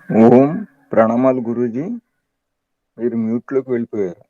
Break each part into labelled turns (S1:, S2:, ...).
S1: ఓం ప్రణామాలు గురూజీ. మీరు మ్యూట్ లోకి వెళ్ళిపోయారు.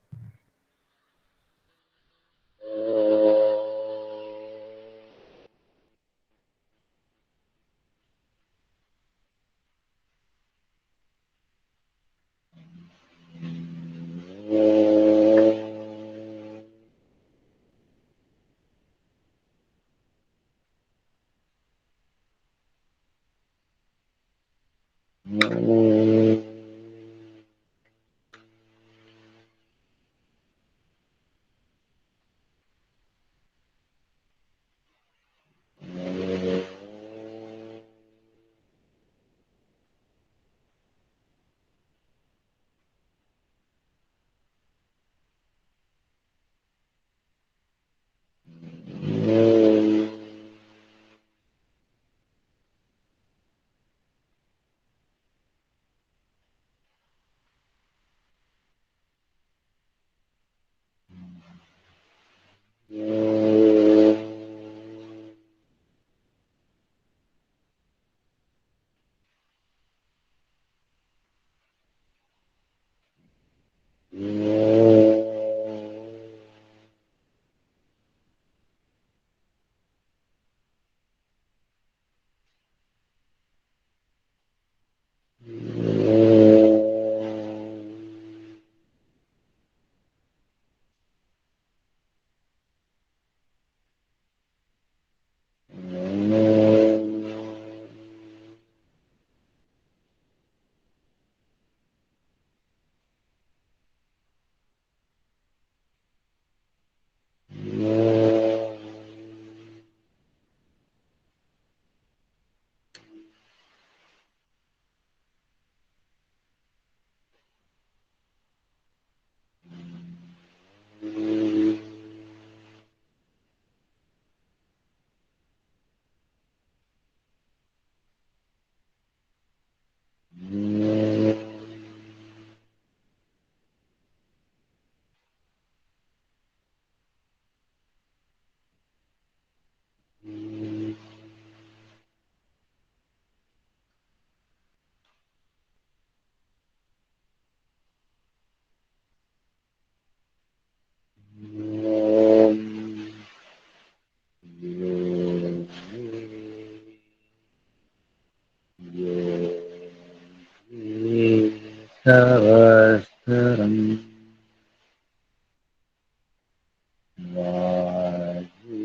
S1: సవస్కరం వాజీ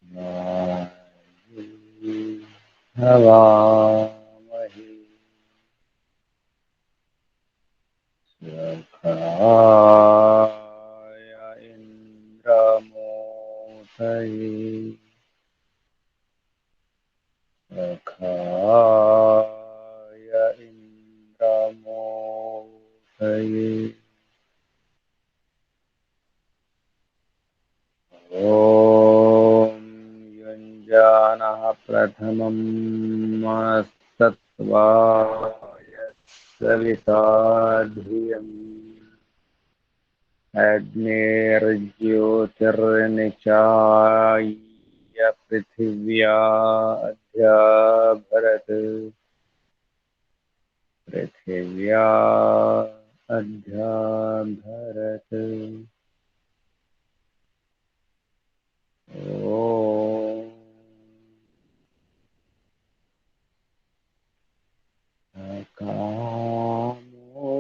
S1: వాజీ హవామహే సఖాయ ఇంద్రమోదయే సఖాయ ఇంద్రమోదయే ఓం యుంజానః ప్రథమం మనస్తత్వాయ సవితా ధియం अग्निर्ज्योतिर्निचाय्य पृथिव्या अद्य भरत पृथिव्या अद्य भरत। ॐ कामो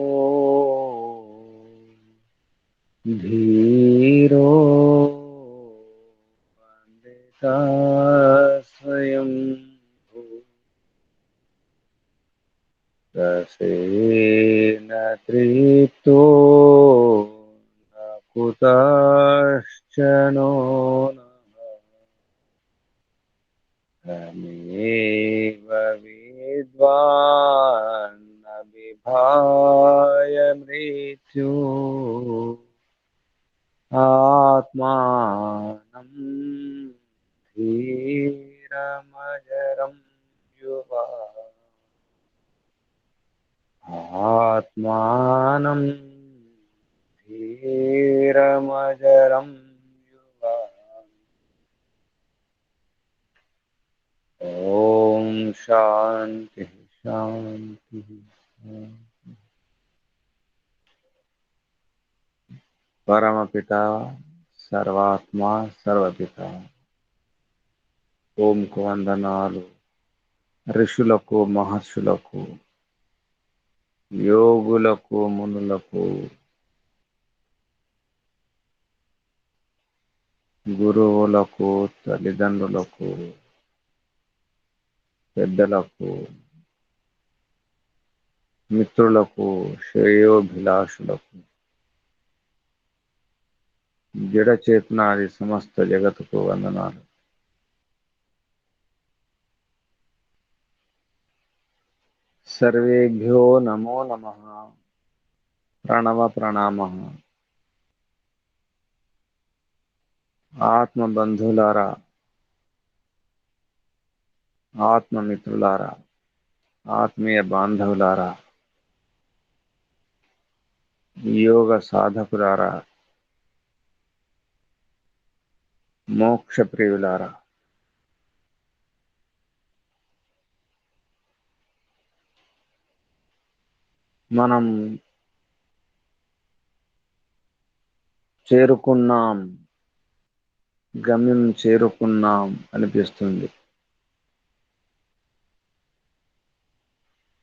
S1: धीरो पंडिता स्वयं रसेन तृप्तो न कुतश्चनो तमेव विद्वान् न विभाय मृत्यु आत्मानं धीरमजरं युवा आत्मानं धीरमजरं युवा। ओम शांति शांति शांति। परमपिता सर्वात्मा सर्वपिता ओम को వందనాలు ఋషులకు మహర్షులకు యోగులకు మునులకు గురువులకు తల్లిదండ్రులకు పెద్దలకు మిత్రులకు శ్రేయోభిలాషులకు జడ చేతనాది సమస్త జగత్తుకు వందనాలు। సర్వేభ్యో నమో నమః ప్రణవ ప్రణామః। ఆత్మబంధులారా ఆత్మమిత్రులారా ఆత్మీయ బాంధవులారా యోగ సాధకులారా మోక్ష ప్రియులారా మనం చేరుకున్నాం, గమ్యం చేరుకున్నాం అనిపిస్తుంది।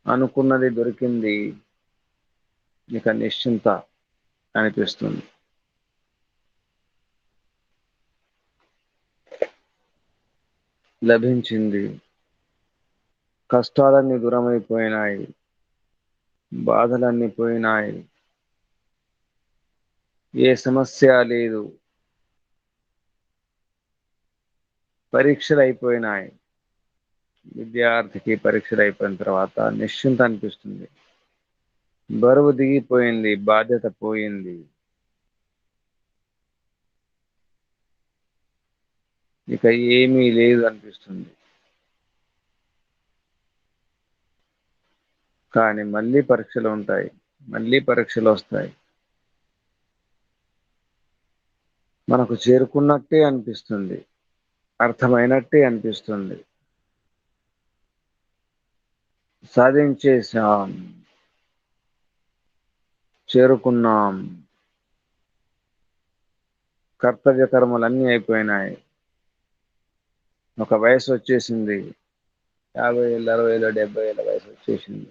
S1: అనుకున్నది దొరికింది, ఇక నిశ్చింత అనిపిస్తుంది। లభించింది, కష్టాలన్నీ దూరమైపోయినాయి, బాధలన్నీ పోయినాయి, ఏ సమస్య లేదు, పరీక్షలు అయిపోయినాయి। విద్యార్థికి పరీక్షలు అయిపోయిన తర్వాత నిశ్చింత అనిపిస్తుంది, బరువు దిగిపోయింది, బాధ్యత పోయింది, ఇక ఏమీ లేదు అనిపిస్తుంది। కానీ మళ్ళీ పరీక్షలు ఉంటాయి, మళ్ళీ పరీక్షలు వస్తాయి, మనకు చేరుకున్నట్టే అనిపిస్తుంది, అర్థమైనట్టే అనిపిస్తుంది, సాధించేశాం, చేరుకున్నాం, కర్తవ్య కర్మలన్నీ అయిపోయినాయి, ఒక వయసు వచ్చేసింది, 50 ఏళ్ళు 60 ఏళ్ళు 70 ఏళ్ళ వయసు వచ్చేసింది,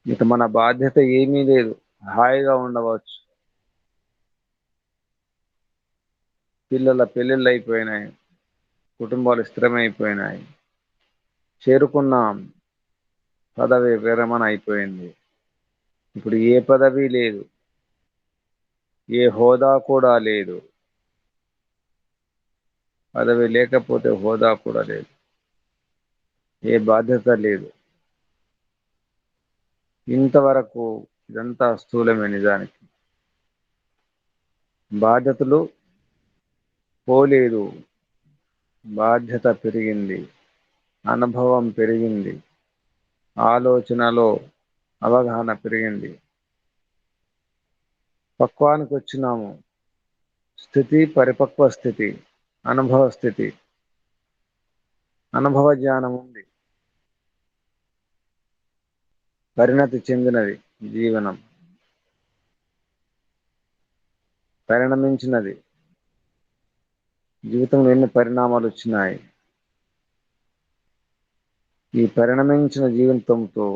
S1: ఇక మన బాధ్యత ఏమీ లేదు, హాయిగా ఉండవచ్చు। పిల్లల పెళ్ళిళ్ళు అయిపోయినాయి, కుటుంబాలు స్థిరమైపోయినాయి, చేరుకున్నాం, పదవి విరమణ అయిపోయింది, ఇప్పుడు ఏ పదవి లేదు, ఏ హోదా కూడా లేదు, పదవి లేకపోతే హోదా కూడా లేదు, ఏ బాధ్యత లేదు। ఇంతవరకు ఇదంతా స్థూలమే, నిజానికి బాధ్యతలు పోలేదు, బాధ్యత పెరిగింది, అనుభవం పెరిగింది, ఆలోచనలో అవగాహన పెరిగింది, పక్వానికి వచ్చినాము. స్థితి, పరిపక్వ స్థితి, అనుభవ స్థితి, అనుభవ జ్ఞానం ఉంది. పరిణతి చెందినది జీవనం, పరిణమించినది. జీవితంలో ఎన్ని పరిణామాలు వచ్చినాయి. ఈ పరిణమించిన జీవితంతో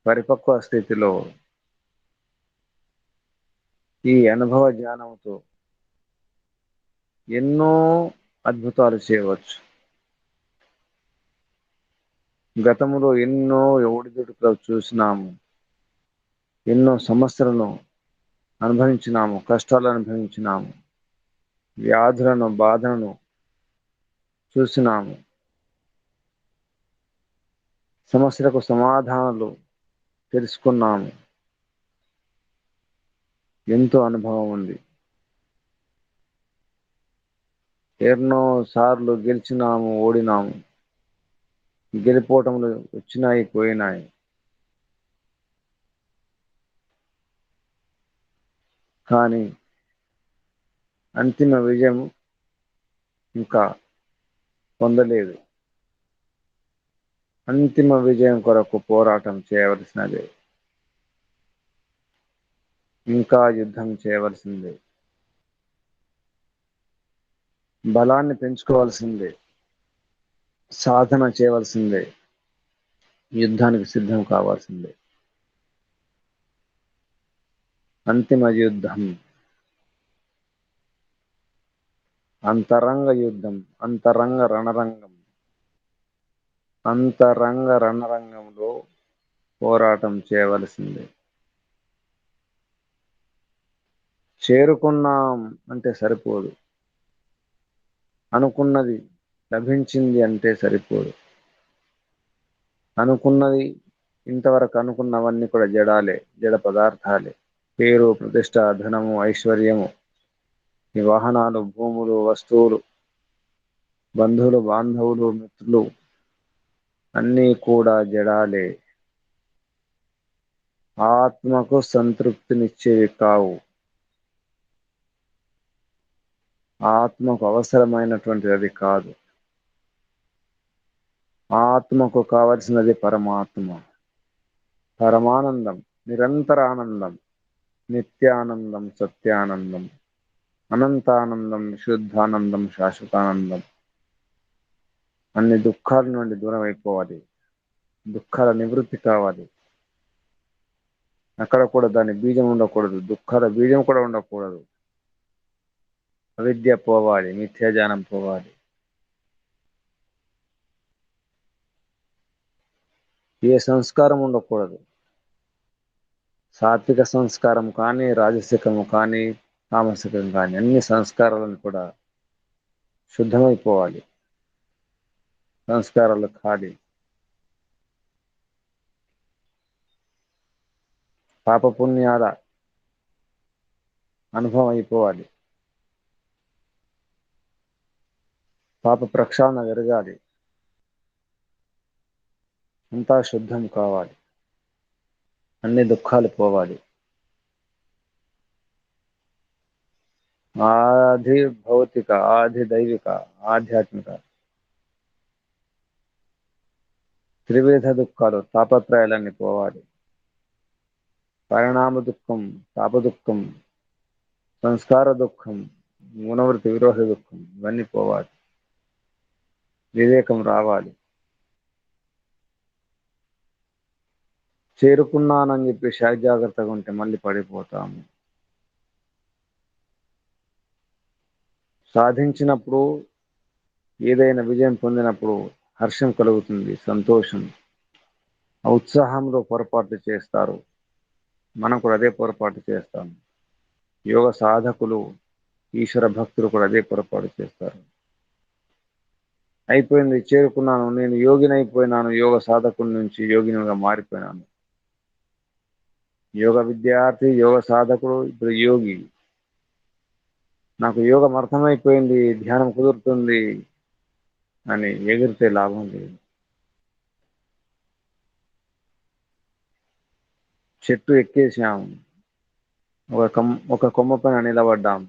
S1: పరిపక్వ స్థితిలో ఈ అనుభవ జ్ఞానంతో ఎన్నో అద్భుతాలు చేయవచ్చు. గతంలో ఎన్నో ఒడిదుడుకులు చూసినాము, ఎన్నో సమస్యలను అనుభవించినాము, కష్టాలు అనుభవించినాము, వ్యాధులను, బాధలను చూసినాము. సమస్యలకు సమాధానాలు తెలుసుకున్నాము. ఎంతో అనుభవం ఉంది. ఎన్నో సార్లు గెలిచినాము, ఓడినాము. గెలిపోవటంలో వచ్చినాయి, పోయినాయి. కానీ అంతిమ విజయం ఇంకా పొందలేదు. అంతిమ విజయం కొరకు పోరాటం చేయవలసినదే. ఇంకా యుద్ధం చేయవలసిందే. బలాన్ని పెంచుకోవాల్సిందే. సాధన చేయవలసిందే. యుద్ధానికి సిద్ధం కావాల్సిందే. అంతిమ యుద్ధం, అంతరంగ యుద్ధం, అంతరంగ రణరంగం. అంతరంగ రణరంగంలో పోరాటం చేయవలసిందే. చేరుకున్నాం అంటే సరిపోదు. అనుకున్నది లభించింది అంటే సరిపోదు. అనుకున్నది, ఇంతవరకు అనుకున్నవన్నీ కూడా జడాలే, జడ పదార్థాలే. పేరు, ప్రతిష్ట, ధనము, ఐశ్వర్యము, ఈ వాహనాలు, భూములు, వస్తువులు, బంధువులు, బాంధవులు, మిత్రులు అన్నీ కూడా జడాలే. ఆత్మకు సంతృప్తినిచ్చేవి కావు. ఆత్మకు అవసరమైనటువంటిది అది కాదు. ఆత్మకు కావలసినది పరమాత్మ, పరమానందం, నిరంతర ఆనందం, నిత్యానందం, సత్యానందం, అనంతానందం, విశుద్ధానందం, శాశ్వతానందం. అన్ని దుఃఖాల నుండి దూరం అయిపోవాలి. దుఃఖాల నివృత్తి కావాలి. అక్కడ కూడా దాని బీజం ఉండకూడదు. దుఃఖాల బీజం కూడా ఉండకూడదు. అవిద్య పోవాలి, మిథ్యాజ్ఞానం పోవాలి. ఏ సంస్కారం ఉండకూడదు. సాత్విక సంస్కారం కానీ, రాజసికము కానీ, తామసికం కానీ, అన్ని సంస్కారాలను కూడా శుద్ధమైపోవాలి. సంస్కారాలు ఖాళీ. పాపపుణ్యాల అనుభవం అయిపోవాలి. పాప ప్రక్షాళన జరగాలి. అంతా శుద్ధం కావాలి. అన్ని దుఃఖాలు పోవాలి. ఆది భౌతిక, ఆది దైవిక, ఆధ్యాత్మిక త్రివిధ దుఃఖాలు, తాపత్రయాలన్నీ పోవాలి. పరిణామ దుఃఖం, తాప దుఃఖం, సంస్కార దుఃఖం, గుణవృత్తి విరోధ దుఃఖం, ఇవన్నీ పోవాలి. వివేకం రావాలి. చేరుకున్నానని చెప్పి జాగ్రత్తగా ఉంటే మళ్ళీ పడిపోతాము. సాధించినప్పుడు, ఏదైనా విజయం పొందినప్పుడు హర్షం కలుగుతుంది, సంతోషం. ఆ ఉత్సాహంలో పొరపాటు చేస్తారు. మనం కూడా అదే పొరపాటు చేస్తాం. యోగ సాధకులు, ఈశ్వర భక్తులు కూడా అదే పొరపాటు చేస్తారు. అయిపోయింది, చేరుకున్నాను, నేను యోగిని అయిపోయినాను, యోగ సాధకుడి నుంచి యోగినిగా మారిపోయినాను. యోగ విద్యార్థి, యోగ సాధకుడు, ఇప్పుడు యోగి. నాకు యోగం అర్థమైపోయింది, ధ్యానం కుదురుతుంది అని ఎగిరితే లాభం లేదు. చెట్టు ఎక్కేసాం, ఒక కొమ్మ పైన నిలబడ్డాం.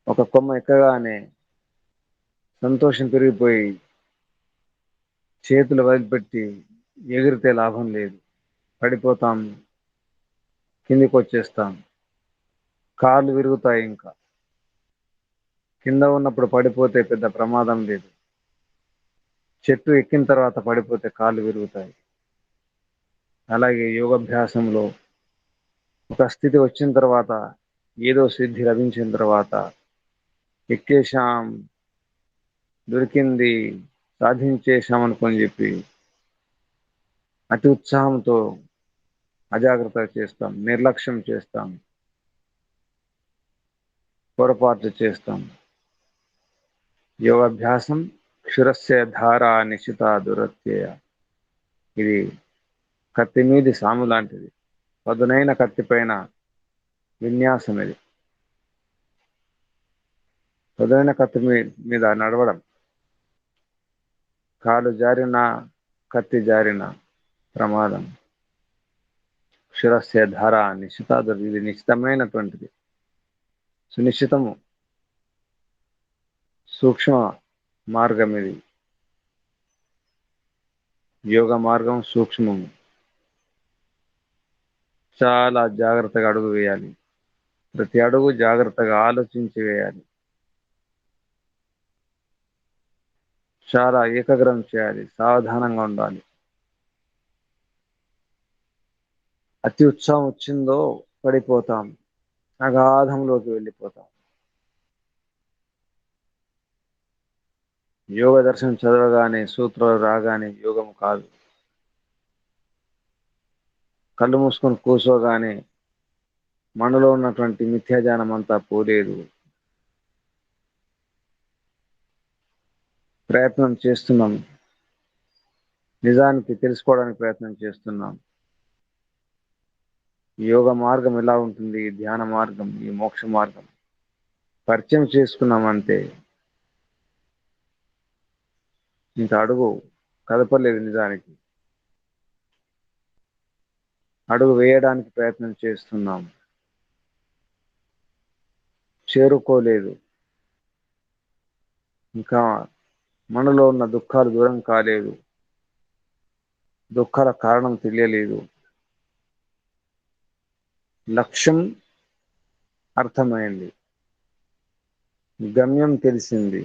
S1: ఒక కొమ్మ ఎక్కగానే సంతోషం పెరిగిపోయి చేతులు వదిలిపెట్టి ఎగిరితే లాభం లేదు. పడిపోతాం, కిందికి వచ్చేస్తాం, కాళ్ళు విరుగుతాయి. ఇంకా కింద ఉన్నప్పుడు పడిపోతే పెద్ద ప్రమాదం లేదు. చెట్టు ఎక్కిన తర్వాత పడిపోతే కాళ్ళు విరుగుతాయి. అలాగే యోగాభ్యాసంలో ఒక స్థితి వచ్చిన తర్వాత, ఏదో సిద్ధి లభించిన తర్వాత, ఎక్కేశాం, దొరికింది, సాధించేశాం అనుకొని చెప్పి అతి ఉత్సాహంతో అజాగ్రత్త చేస్తాం, నిర్లక్ష్యం చేస్తాం, పొరపాట్లు చేస్తాం. యోగాభ్యాసం క్షురస్య ధార నిశిత దురత్యయ. ఇది కత్తి మీది సాము లాంటిది. పదునైన కత్తి పైన విన్యాసం ఇది. పదునైన కత్తి మీద నడవడం. కాలు జారిన, కత్తి జారిన ప్రమాదం. క్షురస్య ధార నిశిత, ఇది నిశ్చితమైనటువంటిది, సునిశ్చితము, సూక్ష్మ మార్గం ఇది. యోగ మార్గం సూక్ష్మము. చాలా జాగ్రత్తగా అడుగు వేయాలి. ప్రతి అడుగు జాగ్రత్తగా ఆలోచించి వేయాలి. చాలా ఏకాగ్రం చేయాలి, సావధానంగా ఉండాలి. అతి ఉత్సాహం వచ్చిందో పడిపోతాం, అగాధంలోకి వెళ్ళిపోతాం. యోగ దర్శనం చదవగానే, సూత్రాలు రాగానే యోగం కాదు. కళ్ళు మూసుకొని కూర్చోగానే మనలో ఉన్నటువంటి మిథ్యాజ్ఞానం అంతా పోలేదు. ప్రయత్నం చేస్తున్నాం, నిజానికి తెలుసుకోవడానికి ప్రయత్నం చేస్తున్నాం. యోగ మార్గం ఎలా ఉంటుంది, ధ్యాన మార్గం, ఈ మోక్ష మార్గం పరిచయం చేసుకున్నామంటే ఇంత అడుగు కదపలేదు. నిజానికి అడుగు వేయడానికి ప్రయత్నం చేస్తున్నాం, చేరుకోలేదు. ఇంకా మనలో ఉన్న దుఃఖాలు దూరం కాలేదు, దుఃఖాల కారణం తెలియలేదు. లక్ష్యం అర్థమైంది, గమ్యం తెలిసింది,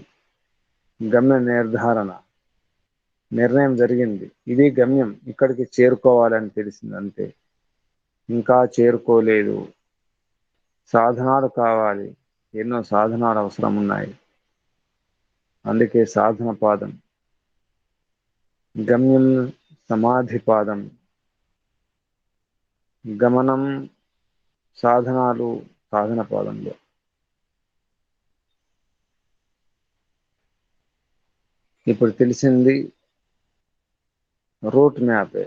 S1: గమ్య నిర్ధారణ, నిర్ణయం జరిగింది. ఇది గమ్యం, ఇక్కడికి చేరుకోవాలని తెలిసింది అంతే. ఇంకా చేరుకోలేదు. సాధనాలు కావాలి, ఎన్నో సాధనాలు అవసరం ఉన్నాయి. అందుకే సాధన పాదం, గమ్యం సమాధి పాదం, గమనం సాధనాలు సాధన పాదంలో. ఇప్పుడు తెలిసింది రూట్ మ్యాపే,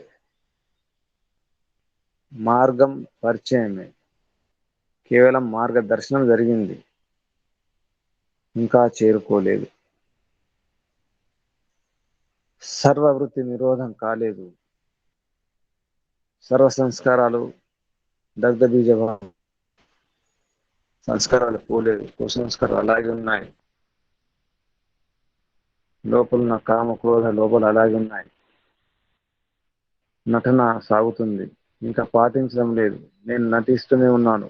S1: మార్గం పరిచయమే, కేవలం మార్గదర్శనం జరిగింది, ఇంకా చేరుకోలేదు. సర్వవృత్తి నిరోధం కాలేదు. సర్వ సంస్కారాలు దగ్ధబీజభావం, సంస్కారాలు పోలేదు, కుసంస్కారాలు అలాగే ఉన్నాయి. లోపల కామ క్రోధ లోపల అలాగే ఉన్నాయి. నటన సాగుతుంది, ఇంకా పాటించడం లేదు. నేను నటిస్తూనే ఉన్నాను,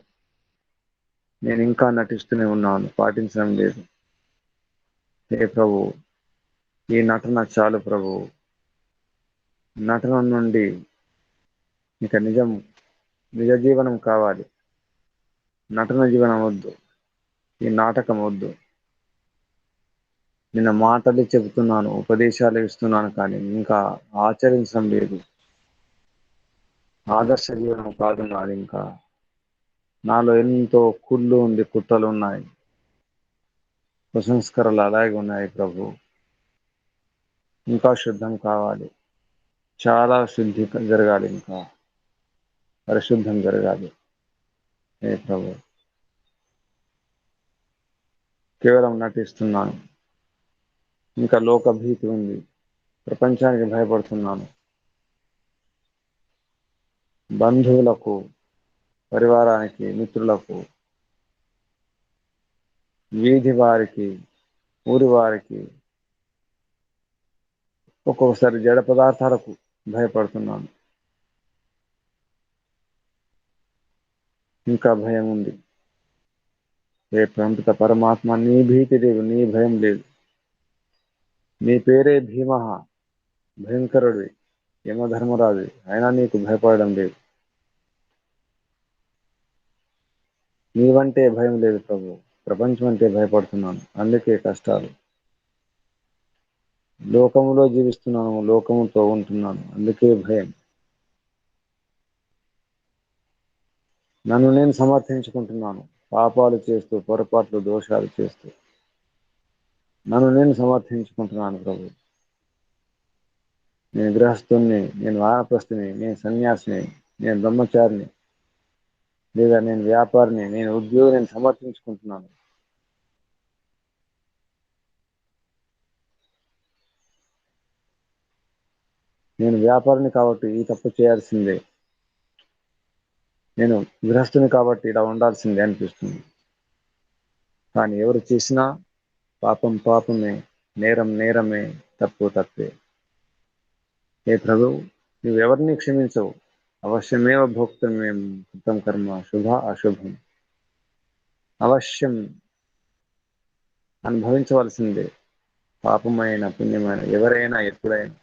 S1: నేను ఇంకా నటిస్తూనే ఉన్నాను, పాటించడం లేదు. హే ప్రభు, ఈ నటన చాలు ప్రభు. నటన నుండి ఇక నిజ జీవనం కావాలి. నటన జీవనం వద్దు, ఈ నాటకం వద్దు. నిన్న మాటలు చెబుతున్నాను, ఉపదేశాలు ఇస్తున్నాను, కానీ ఇంకా ఆచరించడం లేదు. ఆదర్శ జీవనం కాదు నాది. ఇంకా నాలో ఎంతో కుళ్ళు ఉంది, కుట్రలు ఉన్నాయి, కుసంస్కారాలు అలాగే ఉన్నాయి ప్రభు. ఇంకా శుద్ధం కావాలి, చాలా శుద్ధి జరగాలి, ఇంకా పరిశుద్ధం జరగాలి. ఏ ప్రభు, కేవలం నటిస్తున్నాను. ఇంకా లోకభీతి ఉంది, ప్రపంచానికి భయపడుతున్నాను. బంధువులకు, పరివారానికి, మిత్రులకు, వీధి వారికి, ఊరి వారికి, ఒక్కొక్కసారి జడ పదార్థాలకు భయపడుతున్నాను. ఇంకా భయం ఉంది. ఏ ప్రముఖ పరమాత్మ, నీ భీతి లేదు, నీ భయం లేదు. నీ పేరే భీమ, భయంకరుడి, యమధర్మరాజు, అయినా నీకు భయపడడం లేదు. నీవంటే భయం లేదు ప్రభు. ప్రపంచం అంటే భయపడుతున్నాను, అందుకే కష్టాలు. లోకములో జీవిస్తున్నాను, లోకముతో ఉంటున్నాను, అందుకే భయం. నన్ను నేను సమర్థించుకుంటున్నాను, పాపాలు చేస్తూ, పొరపాట్లు, దోషాలు చేస్తూ నన్ను నేను సమర్థించుకుంటున్నాను ప్రభు. నేను గృహస్థుని, నేను వానప్రస్థుని, నేను సన్యాసిని, నేను బ్రహ్మచారిని, లేదా నేను వ్యాపారిని, నేను ఉద్యోగిని, నేను సమర్థించుకుంటున్నాను. నేను వ్యాపారిని కాబట్టి ఈ తప్పు చేయాల్సిందే, నేను గృహస్థుని కాబట్టి ఇలా ఉండాల్సిందే అనిపిస్తుంది. కానీ ఎవరు చేసినా పాపం పాపమే, నేరం నేరమే, తప్పు తప్పే. ఏ ప్రభు, నువ్వెవరిని క్షమించవు. అవశ్యమేవ భోక్తవ్యం కృతం కర్మ శుభ అశుభం. అవశ్యం అనుభవించవలసిందే, పాపమైన పుణ్యమైన, ఎవరైనా ఎప్పుడైనా.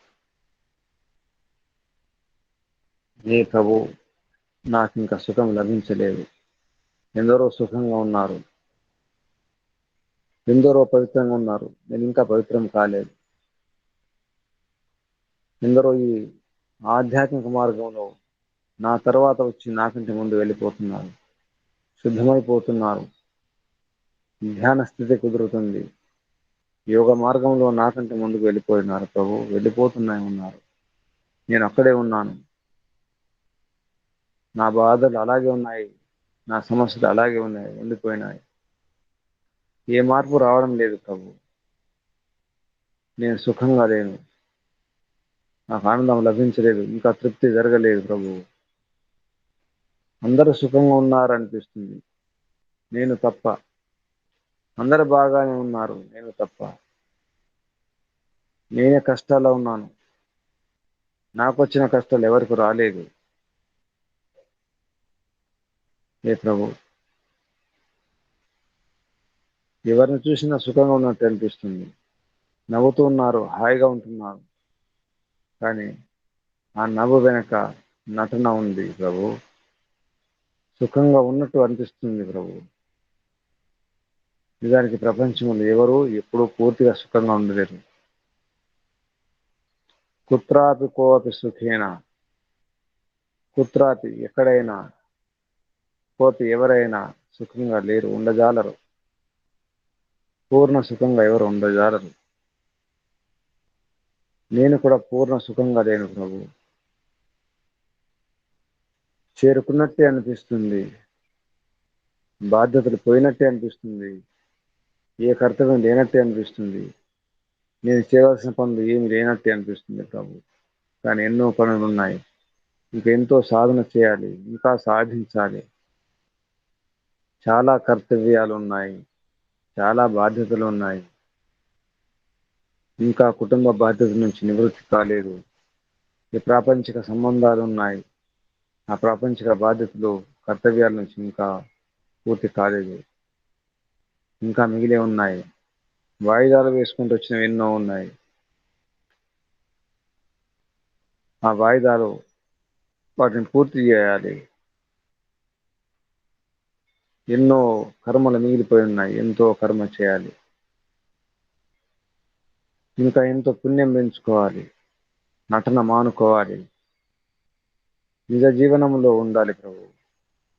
S1: ఏ ప్రభు, నాకు ఇంకా సుఖం లభించలేదు. ఎందరో సుఖంగా ఉన్నారు, ఎందరో పవిత్రంగా ఉన్నారు, నేను ఇంకా పవిత్రం కాలేదు. ఎందరో ఈ ఆధ్యాత్మిక మార్గంలో నా తర్వాత వచ్చి నాకంటే ముందు వెళ్ళిపోతున్నారు, శుద్ధమైపోతున్నారు. ధ్యాన స్థితి కుదురుతుంది, యోగ మార్గంలో నాకంటే ముందుకు వెళ్ళిపోయినారు ప్రభు, వెళ్ళిపోతున్నాయి ఉన్నారు. నేను అక్కడే ఉన్నాను, నా బాధలు అలాగే ఉన్నాయి, నా సమస్యలు అలాగే ఉన్నాయి, ఉండిపోయినాయి. ఏ మార్పు రావడం లేదు ప్రభు. నేను సుఖంగా లేను, నాకు ఆనందం లభించలేదు, ఇంకా తృప్తి జరగలేదు ప్రభు. అందరూ సుఖంగా ఉన్నారనిపిస్తుంది, నేను తప్ప. అందరూ బాగానే ఉన్నారు, నేను తప్ప. నేనే కష్టాల్లో ఉన్నాను, నాకు వచ్చిన కష్టాలు ఎవరికి రాలేదు. ఏ ప్రభు, ఎవరిని చూసినా సుఖంగా ఉన్నట్టు అనిపిస్తుంది, నవ్వుతూ ఉన్నారు, హాయిగా ఉంటున్నారు. కానీ ఆ నవ్వు వెనక నటన ఉంది ప్రభు. సుఖంగా ఉన్నట్టు అనిపిస్తుంది ప్రభు. నిజానికి ప్రపంచంలో ఎవరు ఎప్పుడూ పూర్తిగా సుఖంగా ఉండలేరు. కుత్రాపి కోపి సుఖేన, కుత్రాపి ఎక్కడైనా, కోపి ఎవరైనా సుఖంగా లేరు, ఉండజాలరు. పూర్ణ సుఖంగా ఎవరు ఉండజాలరు. నేను కూడా పూర్ణ సుఖంగా లేను ప్రభు. చేరుకున్నట్టే అనిపిస్తుంది, బాధ్యతలు పోయినట్టే అనిపిస్తుంది, ఏ కర్తవ్యం లేనట్టే అనిపిస్తుంది, నేను చేయవలసిన పనులు ఏమి లేనట్టే అనిపిస్తుంది ప్రభు. కానీ ఎన్నో పనులు ఉన్నాయి, ఇంకెంతో సాధన చేయాలి, ఇంకా సాధించాలి. చాలా కర్తవ్యాలు ఉన్నాయి, చాలా బాధ్యతలు ఉన్నాయి, ఇంకా కుటుంబ బాధ్యత నుంచి నివృత్తి కాలేదు. ఈ ప్రాపంచిక సంబంధాలు ఉన్నాయి, ఆ ప్రాపంచిక బాధ్యతలు, కర్తవ్యాల నుంచి ఇంకా పూర్తి కాలేదు, ఇంకా మిగిలే ఉన్నాయి. వాయిదాలు వేసుకుంటూ వచ్చినవి ఎన్నో ఉన్నాయి. ఆ వాయిదాలు, వాటిని పూర్తి చేయాలి. ఎన్నో కర్మలు మిగిలిపోయి ఉన్నాయి, ఎంతో కర్మ చేయాలి, ఇంకా ఎంతో పుణ్యం పెంచుకోవాలి, నటన మానుకోవాలి, నిజ జీవనంలో ఉండాలి ప్రభు.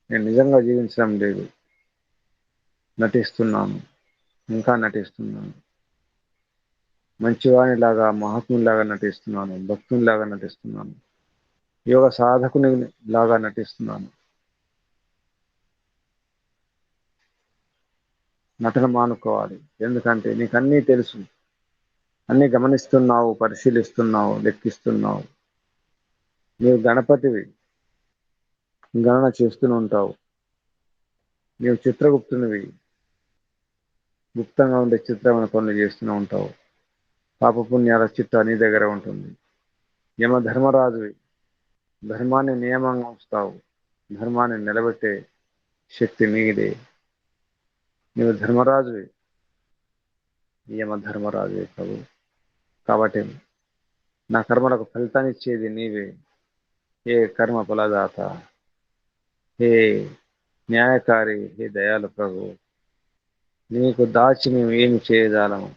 S1: నేను నిజంగా జీవించడం లేదు, నటిస్తున్నాను, ఇంకా నటిస్తున్నాను. మంచివానిలాగా, మహాత్మునిలాగా నటిస్తున్నాను, భక్తునిలాగా నటిస్తున్నాను, యోగ సాధకుని లాగా నటిస్తున్నాను. నటన మానుకోవాలి, ఎందుకంటే నీకు అన్నీ తెలుసు, అన్నీ గమనిస్తున్నావు, పరిశీలిస్తున్నావు, లెక్కిస్తున్నావు. నీవు గణపతివి, గణన చేస్తూనే ఉంటావు. నీవు చిత్రగుప్తునివి, గుప్తంగా ఉండే చిత్రమైన పనులు చేస్తూనే ఉంటావు. పాపపుణ్యాల చిట్టా నీ దగ్గర ఉంటుంది. యమధర్మరాజువి, ధర్మాన్ని నియమంగా ఉంచుతావు. ధర్మాన్ని నిలబెట్టే శక్తి నీదే. నీవు ధర్మరాజువి, యమధర్మరాజువి ప్రభు. కాబట్టి నా కర్మలకు ఫలితాన్ని ఇచ్చేది నీవే. ఏ కర్మ ఫలదాత, హే న్యాయకారి, హే దయాలు ప్రభు. నీకు దాచి మేము ఏమి చేయజాలము,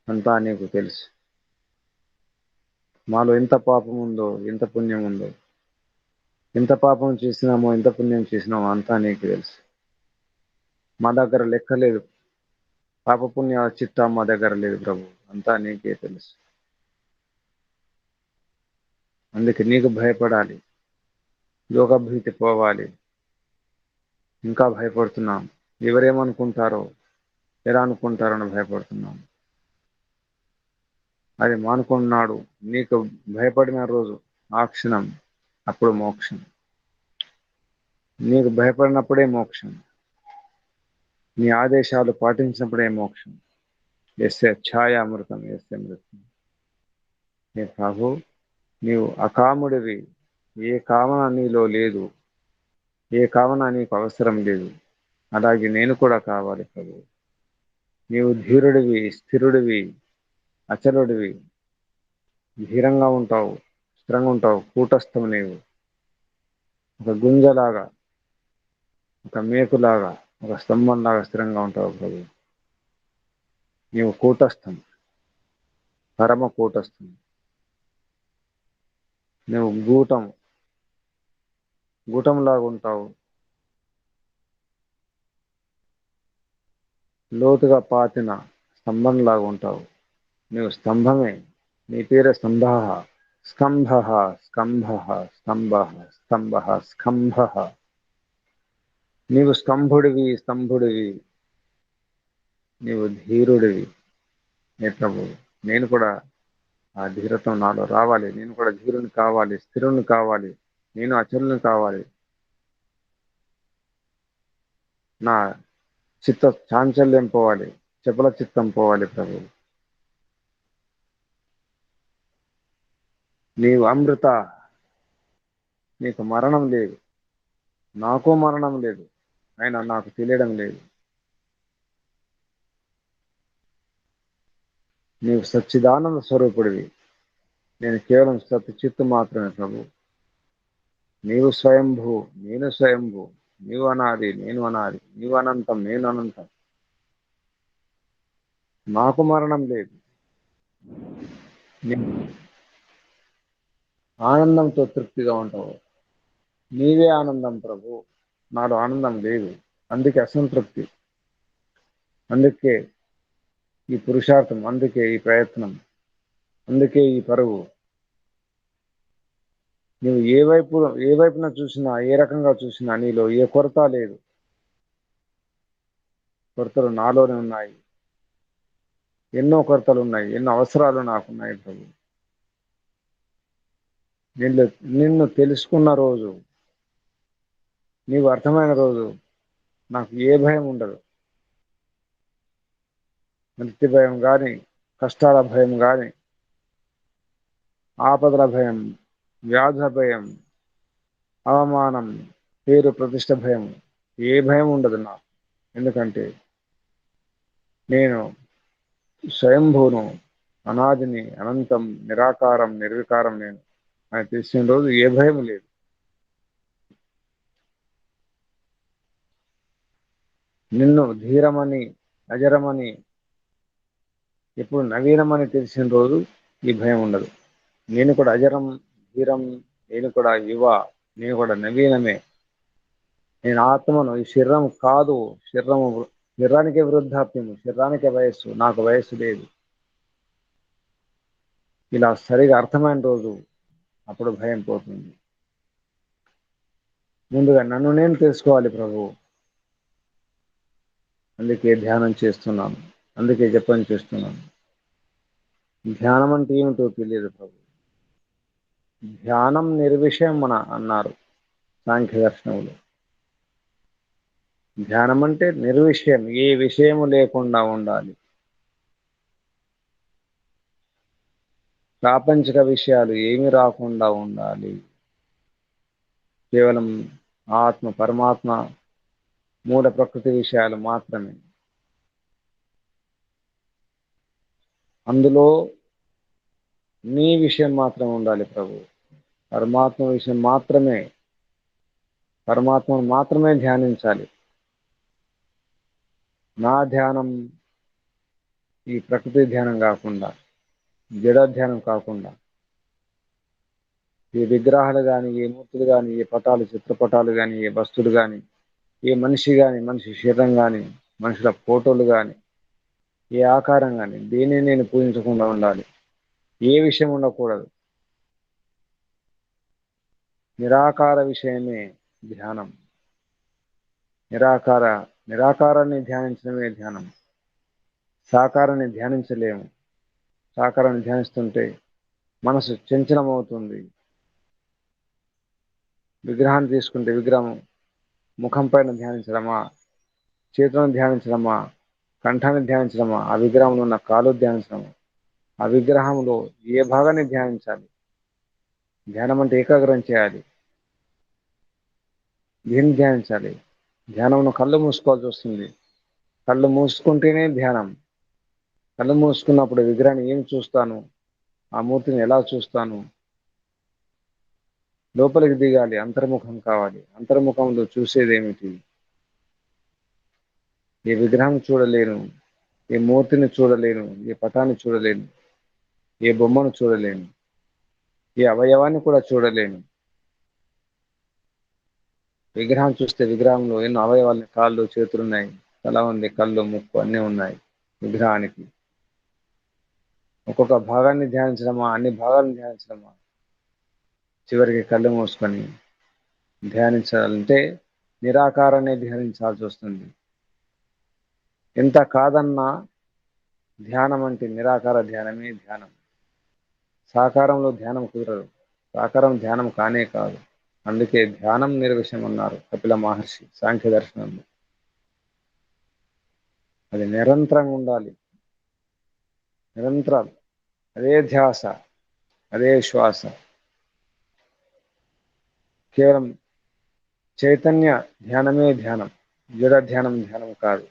S1: అంతా నీకు తెలుసు. మాలో ఎంత పాపం ఉందో, ఎంత పుణ్యం ఉందో, ఎంత పాపం చేసినామో, ఎంత పుణ్యం చేసినామో అంతా నీకు తెలుసు. మా దగ్గర లెక్క లేదు. పాపపుణ్యాల చిట్టా మా దగ్గర లేదు ప్రభు, అంతా నీకే తెలుసు. అందుకే నీకు భయపడాలి, లోకభీతి పోవాలి. ఇంకా భయపడుతున్నాం. ఎవరేమనుకుంటారో, ఎలా అనుకుంటారో అని భయపడుతున్నాం. అది మానుకున్నాడు. నీకు భయపడిన రోజు ఆ క్షణం, అప్పుడు మోక్షం. నీకు భయపడినప్పుడే మోక్షం. నీ ఆదేశాలు పాటించినప్పుడే మోక్షం. ఎస్సే ఛాయామృతం, ఎస్సే మృతం. నీ ప్రభు, నీవు అకాముడివి. ఏ కామన నీలో లేదు, ఏ కామన నీకు అవసరం లేదు. అలాగే నేను కూడా కావాలి ప్రభు. నీవు ధీరుడివి, స్థిరుడివి, అచలుడివి. ధీరంగా ఉంటావు, స్థిరంగా ఉంటావు. కూటస్థం నీవు. ఒక గుంజలాగా, ఒక మేకులాగా, ఒక స్తంభంలాగా స్థిరంగా ఉంటావు ప్రభు. నీవు కూటస్థం, పరమ కూటస్థం. నువ్వు గూటంలాగా ఉంటావు. లోతుగా పాతిన స్తంభంలాగా ఉంటావు. నువ్వు స్తంభమే. నీ పేరే స్తంభ. స్కంభ, స్కంభ, స్తంభ, స్తంభ, స్కంభ. నీవు స్తంభుడివి, స్తంభుడివి. నీవు ధీరుడివి. నే ప్రభు, నేను కూడా ఆ ధీరత్వం నాలో రావాలి. నేను కూడా ధీరుని కావాలి, స్థిరుని కావాలి. నేను అచలుని కావాలి. నా చిత్త చాంచల్యం పోవాలి, చపల చిత్తం పోవాలి ప్రభు. నీవు అమృత. నీకు మరణం లేదు, నాకు మరణం లేదు. అయినా నాకు తెలియడం లేదు. నీవు సచ్చిదానంద స్వరూపుడివి. నేను కేవలం సత్ చిత్తు మాత్రమే ప్రభు. నీవు స్వయంభూ, నేను స్వయంభూ. నీవు అనాది, నేను అనాది. నీవు అనంతం, నేను అనంతం. నాకు మరణం లేదు. నీవు ఆనందంతో తృప్తిగా ఉంటావు. నీవే ఆనందం ప్రభు. నాలో ఆనందం లేదు. అందుకే అసంతృప్తి. అందుకే ఈ పురుషార్థం, అందుకే ఈ ప్రయత్నం, అందుకే ఈ పరుగు. నువ్వు ఏ వైపున చూసినా, ఏ రకంగా చూసినా నీలో ఏ కొరత లేదు. కొరతలు నాలోనే ఉన్నాయి. ఎన్నో కొరతలు ఉన్నాయి, ఎన్నో అవసరాలు నాకున్నాయి ప్రభు. నిన్ను నిన్ను తెలుసుకున్న రోజు, నీవు అర్థమైన రోజు నాకు ఏ భయం ఉండదు. మృత్యు భయం కానీ, కష్టాల భయం కానీ, ఆపదల భయం, వ్యాధుల భయం, అవమానం, పేరు ప్రతిష్ట భయం, ఏ భయం ఉండదు నాకు. ఎందుకంటే నేను స్వయంభూను, అనాదిని, అనంతం, నిరాకారం, నిర్వికారం నేను అని తెలిసిన రోజు ఏ భయం లేదు. నిన్ను ధీరమని, అజరమని, ఎప్పుడు నవీనమని తెలిసిన రోజు ఈ భయం ఉండదు. నేను కూడా అజరం, ధీరం. నేను కూడా యువ, నేను కూడా నవీనమే. నేను ఆత్మను. ఈ శరీరం కాదు. శరీరానికే వృద్ధాప్యము, శరీరానికే వయస్సు, నాకు వయస్సు లేదు. ఇలా సరిగా అర్థమైన రోజు అప్పుడు భయం పోతుంది. ముందుగా నన్ను నేను తెలుసుకోవాలి ప్రభు. అందుకే ధ్యానం చేస్తున్నాను, అందుకే జపం చేస్తున్నాను. ధ్యానం అంటే ఏమిటో తెలియదు ప్రభు. ధ్యానం నిర్విషయం అన్నారు. సాంఖ్య దర్శనంలో. ధ్యానం అంటే నిర్విషయం, ఏ విషయము లేకుండా ఉండాలి. ప్రాపంచిక విషయాలు ఏమి రాకుండా ఉండాలి. కేవలం ఆత్మ, పరమాత్మ, మూల ప్రకృతి విషయాలు మాత్రమే. అందులో నీ విషయం మాత్రం ఉండాలి ప్రభు. పరమాత్మ విషయం మాత్రమే, పరమాత్మను మాత్రమే ధ్యానించాలి. నా ధ్యానం ఈ ప్రకృతి ధ్యానం కాకుండా, జడ ధ్యానం కాకుండా, ఏ విగ్రహాలు కానీ, ఏ మూర్తులు కానీ, ఏ పటాలు, చిత్రపటాలు కానీ, ఏ వస్తువులు కానీ, ఏ మనిషి కానీ, మనిషి శరీరం కానీ, మనుషుల ఫోటోలు కానీ, ఏ ఆకారం కానీ, దేన్ని నేను పూజించకుండా ఉండాలి. ఏ విషయం ఉండకూడదు. నిరాకార విషయమే ధ్యానం. నిరాకారాన్ని ధ్యానించడమే ధ్యానం. సాకారాన్ని ధ్యానించలేము. సాకారాన్ని ధ్యానిస్తుంటే మనసు చంచలమవుతుంది. విగ్రహాన్ని తీసుకుంటే విగ్రహం ముఖం పైన ధ్యానించడమా, చేతులను ధ్యానించడమా, కంఠాన్ని ధ్యానించడమా, ఆ విగ్రహంలో ఉన్న కాలు ధ్యానించడమా, ఆ విగ్రహంలో ఏ భాగాన్ని ధ్యానించాలి? ధ్యానం అంటే ఏకాగ్రం చేయాలి. దీన్ని ధ్యానించాలి. ధ్యానంలో కళ్ళు మూసుకోవాల్సి వస్తుంది. కళ్ళు మూసుకుంటేనే ధ్యానం. కళ్ళు మూసుకున్నప్పుడు విగ్రహాన్ని ఏం చూస్తాను, ఆ మూర్తిని ఎలా చూస్తాను? లోపలికి దిగాలి, అంతర్ముఖం కావాలి. అంతర్ముఖంలో చూసేదేమిటి? ఏ విగ్రహం చూడలేను, ఏ మూర్తిని చూడలేను, ఏ పటాన్ని చూడలేను, ఏ బొమ్మను చూడలేను, ఏ అవయవాన్ని కూడా చూడలేను. విగ్రహం చూస్తే విగ్రహంలో ఎన్నో అవయవాలు, కాళ్ళు, చేతులు ఉన్నాయి, తల ఉంది, కళ్ళు, ముక్కు అన్నీ ఉన్నాయి విగ్రహానికి. ఒక్కొక్క భాగాన్ని ధ్యానించడమా, అన్ని భాగాలను ధ్యానించడమా? చివరికి కళ్ళు మూసుకొని ధ్యానించాలంటే నిరాకారాన్ని ధ్యానించాల్సి వస్తుంది. ఎంత కాదన్నా ధ్యానం అంటే నిరాకార ధ్యానమే ధ్యానం. సాకారంలో ధ్యానం కుదరదు. సాకారం ధ్యానం కానే కాదు. అందుకే ధ్యానం నిర్విషయం అన్నారు కపిల మహర్షి సాంఖ్య దర్శనంలో. అది నిరంతరంగా ఉండాలి. నిరంతరం అదే ధ్యాస, అదే శ్వాస. కేవలం చైతన్య ధ్యానమే ధ్యానం. జడ ధ్యానం ధ్యానం కాదు.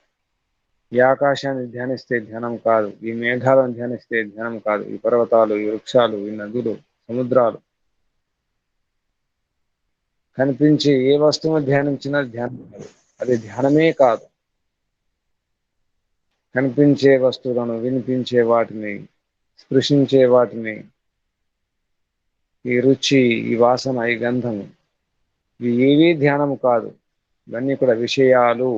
S1: ఈ ఆకాశాన్ని ధ్యానిస్తే ధ్యానం కాదు. ఈ మేఘాలను ధ్యానిస్తే ధ్యానం కాదు. ఈ పర్వతాలు, ఈ వృక్షాలు, ఈ నదులు, సముద్రాలు, కనిపించి ఏ వస్తువును ధ్యానించినా ధ్యానం కాదు. అది ధ్యానమే కాదు. కనిపించే వస్తువులను, వినిపించే వాటిని, స్పృశించే వాటిని, ఈ రుచి, ఈ వాసన, ఈ గంధము, ఇవి ఏవీ ధ్యానం కాదు. ఇవన్నీ కూడా విషయాలు.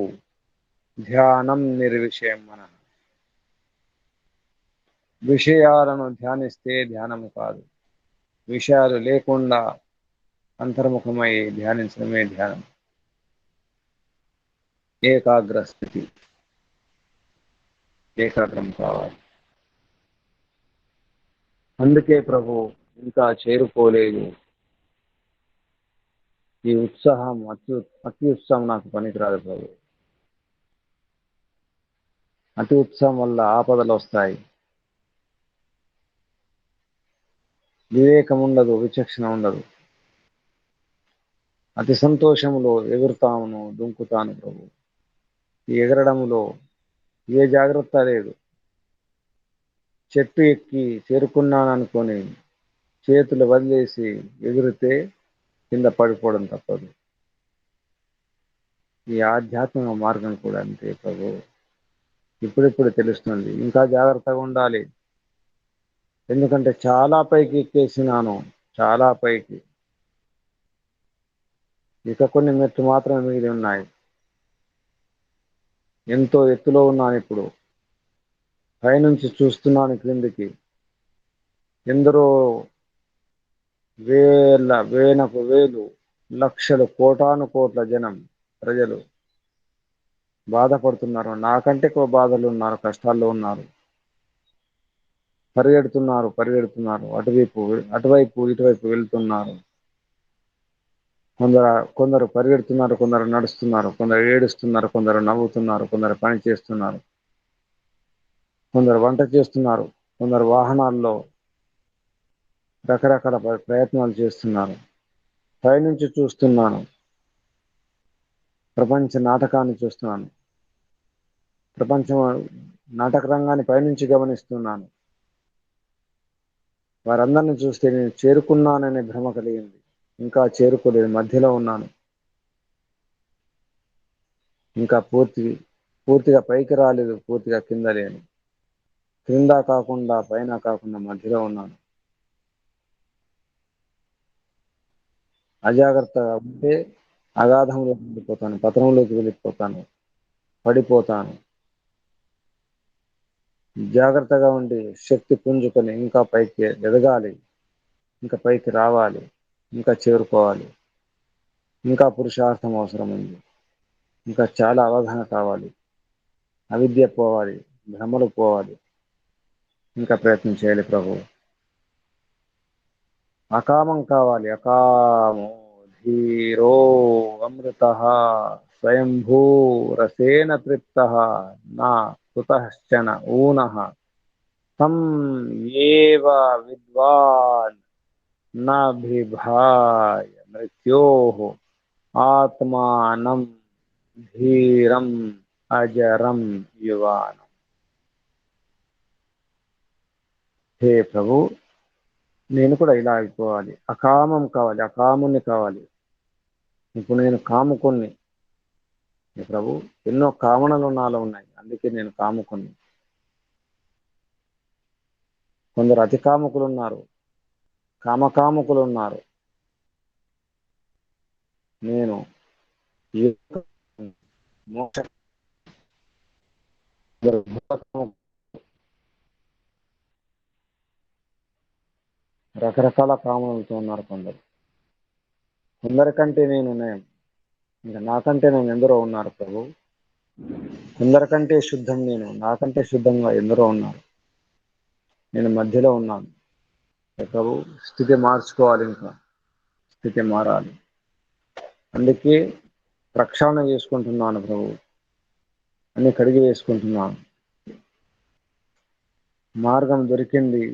S1: ధ్యానం నిర్విషయం. మన విషయాలను ధ్యానిస్తే ధ్యానం కాదు. విషయాలు లేకుండా అంతర్ముఖమై ధ్యానించడమే ధ్యానం. ఏకాగ్ర స్థితి, ఏకాగ్రం కావాలి. అందుకే ప్రభు ఇంకా చేరుకోలేదు. ఈ ఉత్సాహం, అతి ఉత్సాహం నాకు పనికిరాదు ప్రభు. అతి ఉత్సాహం వల్ల ఆపదలు వస్తాయి. వివేకం ఉండదు, విచక్షణ ఉండదు. అతి సంతోషంలో ఎగురుతాను, దుంకుతాను ప్రభు. ఈ ఎగరడంలో ఏ జాగ్రత్త లేదు. చెట్టు ఎక్కి చేరుకున్నాననుకొని చేతులు వదిలేసి ఎగిరితే కింద పడిపోవడం తప్పదు. ఈ ఆధ్యాత్మిక మార్గం కూడా అంతే ప్రభు. ఇప్పుడిప్పుడు తెలుస్తుంది. ఇంకా జాగ్రత్తగా ఉండాలి. ఎందుకంటే చాలా పైకి ఎక్కేసినాను, చాలా పైకి. ఇక కొన్ని మెట్లు మాత్రమే మిగిలి ఉన్నాయి. ఎంతో ఎత్తులో ఉన్నాను ఇప్పుడు. పైనుంచి చూస్తున్నాను క్రిందికి. ఎందరో వేలకు వేలు, లక్షలు, కోటాను కోట్ల జనం, ప్రజలు బాధపడుతున్నారు. నాకంటే ఎక్కువ బాధలు ఉన్నారు, కష్టాల్లో ఉన్నారు. పరిగెడుతున్నారు, అటువైపు ఇటువైపు వెళ్తున్నారు. కొందరు కొందరు పరిగెడుతున్నారు, కొందరు నడుస్తున్నారు, కొందరు ఏడుస్తున్నారు, కొందరు నవ్వుతున్నారు, కొందరు పని చేస్తున్నారు, కొందరు వంట చేస్తున్నారు, కొందరు వాహనాల్లో రకరకాల ప్రయత్నాలు చేస్తున్నారు. పైనుంచి చూస్తున్నాను, ప్రపంచ నాటకాన్ని చూస్తున్నాను, ప్రపంచం నాటక రంగాన్ని పైనుంచి గమనిస్తున్నాను. వారందరిని చూస్తే నేను చేరుకున్నాననే భ్రమ కలిగింది. ఇంకా చేరుకోలేదు, మధ్యలో ఉన్నాను. ఇంకా పూర్తిగా పైకి రాలేదు, పూర్తిగా కింద లేను. క్రింద కాకుండా పైన కాకుండా మధ్యలో ఉన్నాను. అజాగ్రత్తగా ఉంటే అగాధంలోకి వెళ్ళిపోతాను, పతనంలోకి వెళ్ళిపోతాను, పడిపోతాను. జాగ్రత్తగా ఉండి శక్తి పుంజుకొని ఇంకా పైకి ఎదగాలి, ఇంకా పైకి రావాలి, ఇంకా చేరుకోవాలి. ఇంకా పురుషార్థం అవసరం ఉంది. ఇంకా చాలా అవగాహన కావాలి, అవిద్య పోవాలి, భ్రమలు పోవాలి. ఇంకా ప్రయత్నం చేయాలి ప్రభు. అకామం కావాలి, అకామో ధీరో అమృత స్వయంభూ రసేన తృప్త నా కుతశ్చన ఊనః తం ఏవ విద్వాన్ నభిభాయ మృత్యోః ఆత్మానం ధీరం అజరం యువానం. హే ప్రభు, నేను కూడా ఇలా అయిపోవాలి. అకామం కావాలి, అకాముని కావాలి. ఇప్పుడు నేను కాముకుని ప్రభు. ఎన్నో కామనలు నాలో ఉన్నాయి, అందుకే నేను కాముకుని. కొందరు అతి కాముకులు ఉన్నారు, కామకాముకులు ఉన్నారు. నేను ఈ మోక్ష రకరకాల కామనలతో ఉన్నారు కొందరు. కొందరికంటే నేను నయం, ఇంకా నాకంటే నేను ఎందరో ఉన్నారు ప్రభు. కొందరికంటే శుద్ధం నేను, నాకంటే శుద్ధంగా ఎందరో ఉన్నారు. నేను మధ్యలో ఉన్నాను ప్రభు. స్థితి మార్చుకోవాలి, ఇంకా స్థితి మారాలి. అందుకే ప్రక్షాళన చేసుకుంటున్నాను ప్రభు, అన్ని కడిగి వేసుకుంటున్నాను. మార్గం దొరికింది,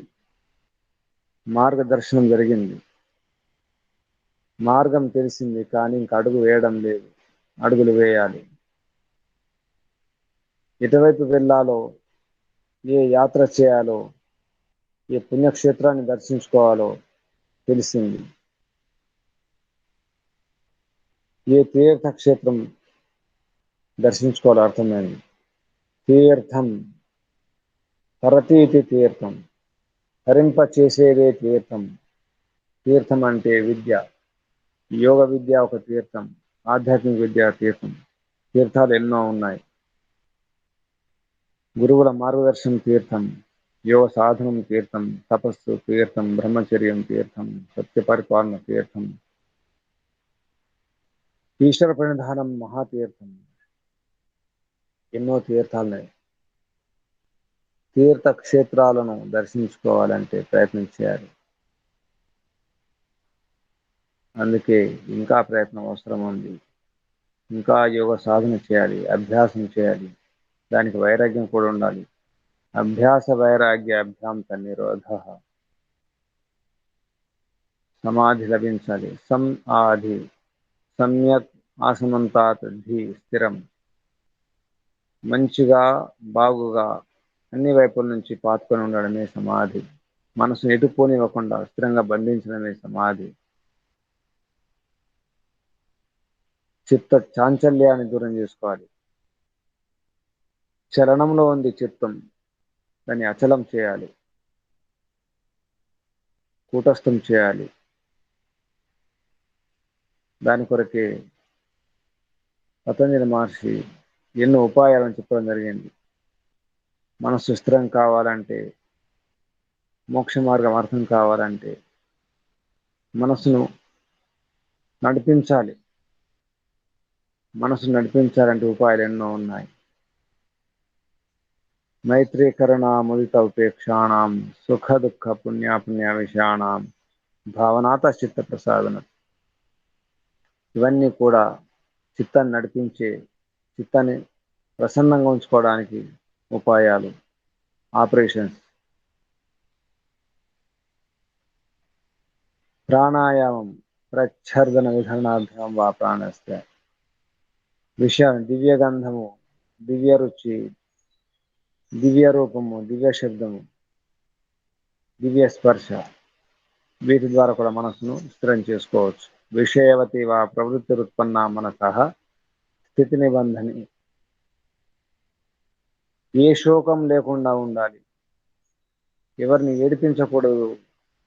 S1: మార్గదర్శనం జరిగింది, మార్గం తెలిసింది. కానీ ఇంక అడుగు వేయడం లేదు, అడుగులు వేయాలి. ఎటువైపు వెళ్ళాలో, ఏ యాత్ర చేయాలో, ఏ పుణ్యక్షేత్రాన్ని దర్శించుకోవాలో తెలిసింది. ఏ తీర్థక్షేత్రం దర్శించుకోవాలో అర్థమైంది. తీర్థం తరతీతి తీర్థం, హరింప చేసేదే తీర్థం. తీర్థం అంటే విద్య, యోగ విద్య ఒక తీర్థం, ఆధ్యాత్మిక విద్య తీర్థం. తీర్థాలు ఎన్నో ఉన్నాయి. గురువుల మార్గదర్శనం తీర్థం, యోగ సాధనం తీర్థం, తపస్సు తీర్థం, బ్రహ్మచర్యం తీర్థం, సత్య పరిపాలన తీర్థం, ఈశ్వర ప్రణిధానం మహాతీర్థం. ఎన్నో తీర్థాలున్నాయి. తీర్థక్షేత్రాలను దర్శించుకోవాలంటే ప్రయత్నం చేయాలి. అందుకే ఇంకా ప్రయత్నం అవసరం ఉంది. ఇంకా యోగ సాధన చేయాలి, అభ్యాసం చేయాలి. దానికి వైరాగ్యం కూడా ఉండాలి. అభ్యాస వైరాగ్య అభ్యాం తన్నిరోధ. సమాధి లభించాలి. ఆధి సమ్యక్ ఆసమంతాత్ ధి స్థిరం. మంచిగా బాగుగా అన్ని వైపుల నుంచి పాతుకొని ఉండడమే సమాధి. మనసును ఎటుపోనివ్వకుండా స్థిరంగా బంధించడమే సమాధి. చిత్త చాంచల్యాన్ని దూరం చేసుకోవాలి. చలనంలో ఉంది చిత్తం, దాన్ని అచలం చేయాలి, కూటస్థం చేయాలి. దాని కొరకే పతంజలి మహర్షి ఎన్నో ఉపాయాలను చెప్పడం జరిగింది. మనసు స్థిరం కావాలంటే, మోక్ష మార్గం అర్థం కావాలంటే మనసును నడిపించాలి. మనసు నడిపించాలంటే ఉపాయాలు ఎన్నో ఉన్నాయి. మైత్రీకరణ ముదిత ఉపేక్షాణం సుఖ దుఃఖ పుణ్యాపుణ్య విషయాణం భావనాత చిత్త ప్రసాదన. ఇవన్నీ కూడా చిత్తాన్ని నడిపించే, చిత్తాన్ని ప్రసన్నంగా ఉంచుకోవడానికి ఉపాయాలు, ఆపరేషన్స్. ప్రాణాయామం ప్రచ్ఛర్దన విధానాభ్యాం వా ప్రాణస్య. దివ్య గంధము, దివ్య రుచి, దివ్య రూపము, దివ్య శబ్దము, దివ్య స్పర్శ, వీటి ద్వారా కూడా మనసును స్థిరం చేసుకోవచ్చు. విషయవతి వా ప్రవృత్తి ఉత్పన్న మనసః స్థితి నిబంధని. ఏ శోకం లేకుండా ఉండాలి, ఎవరిని ఏడిపించకూడదు,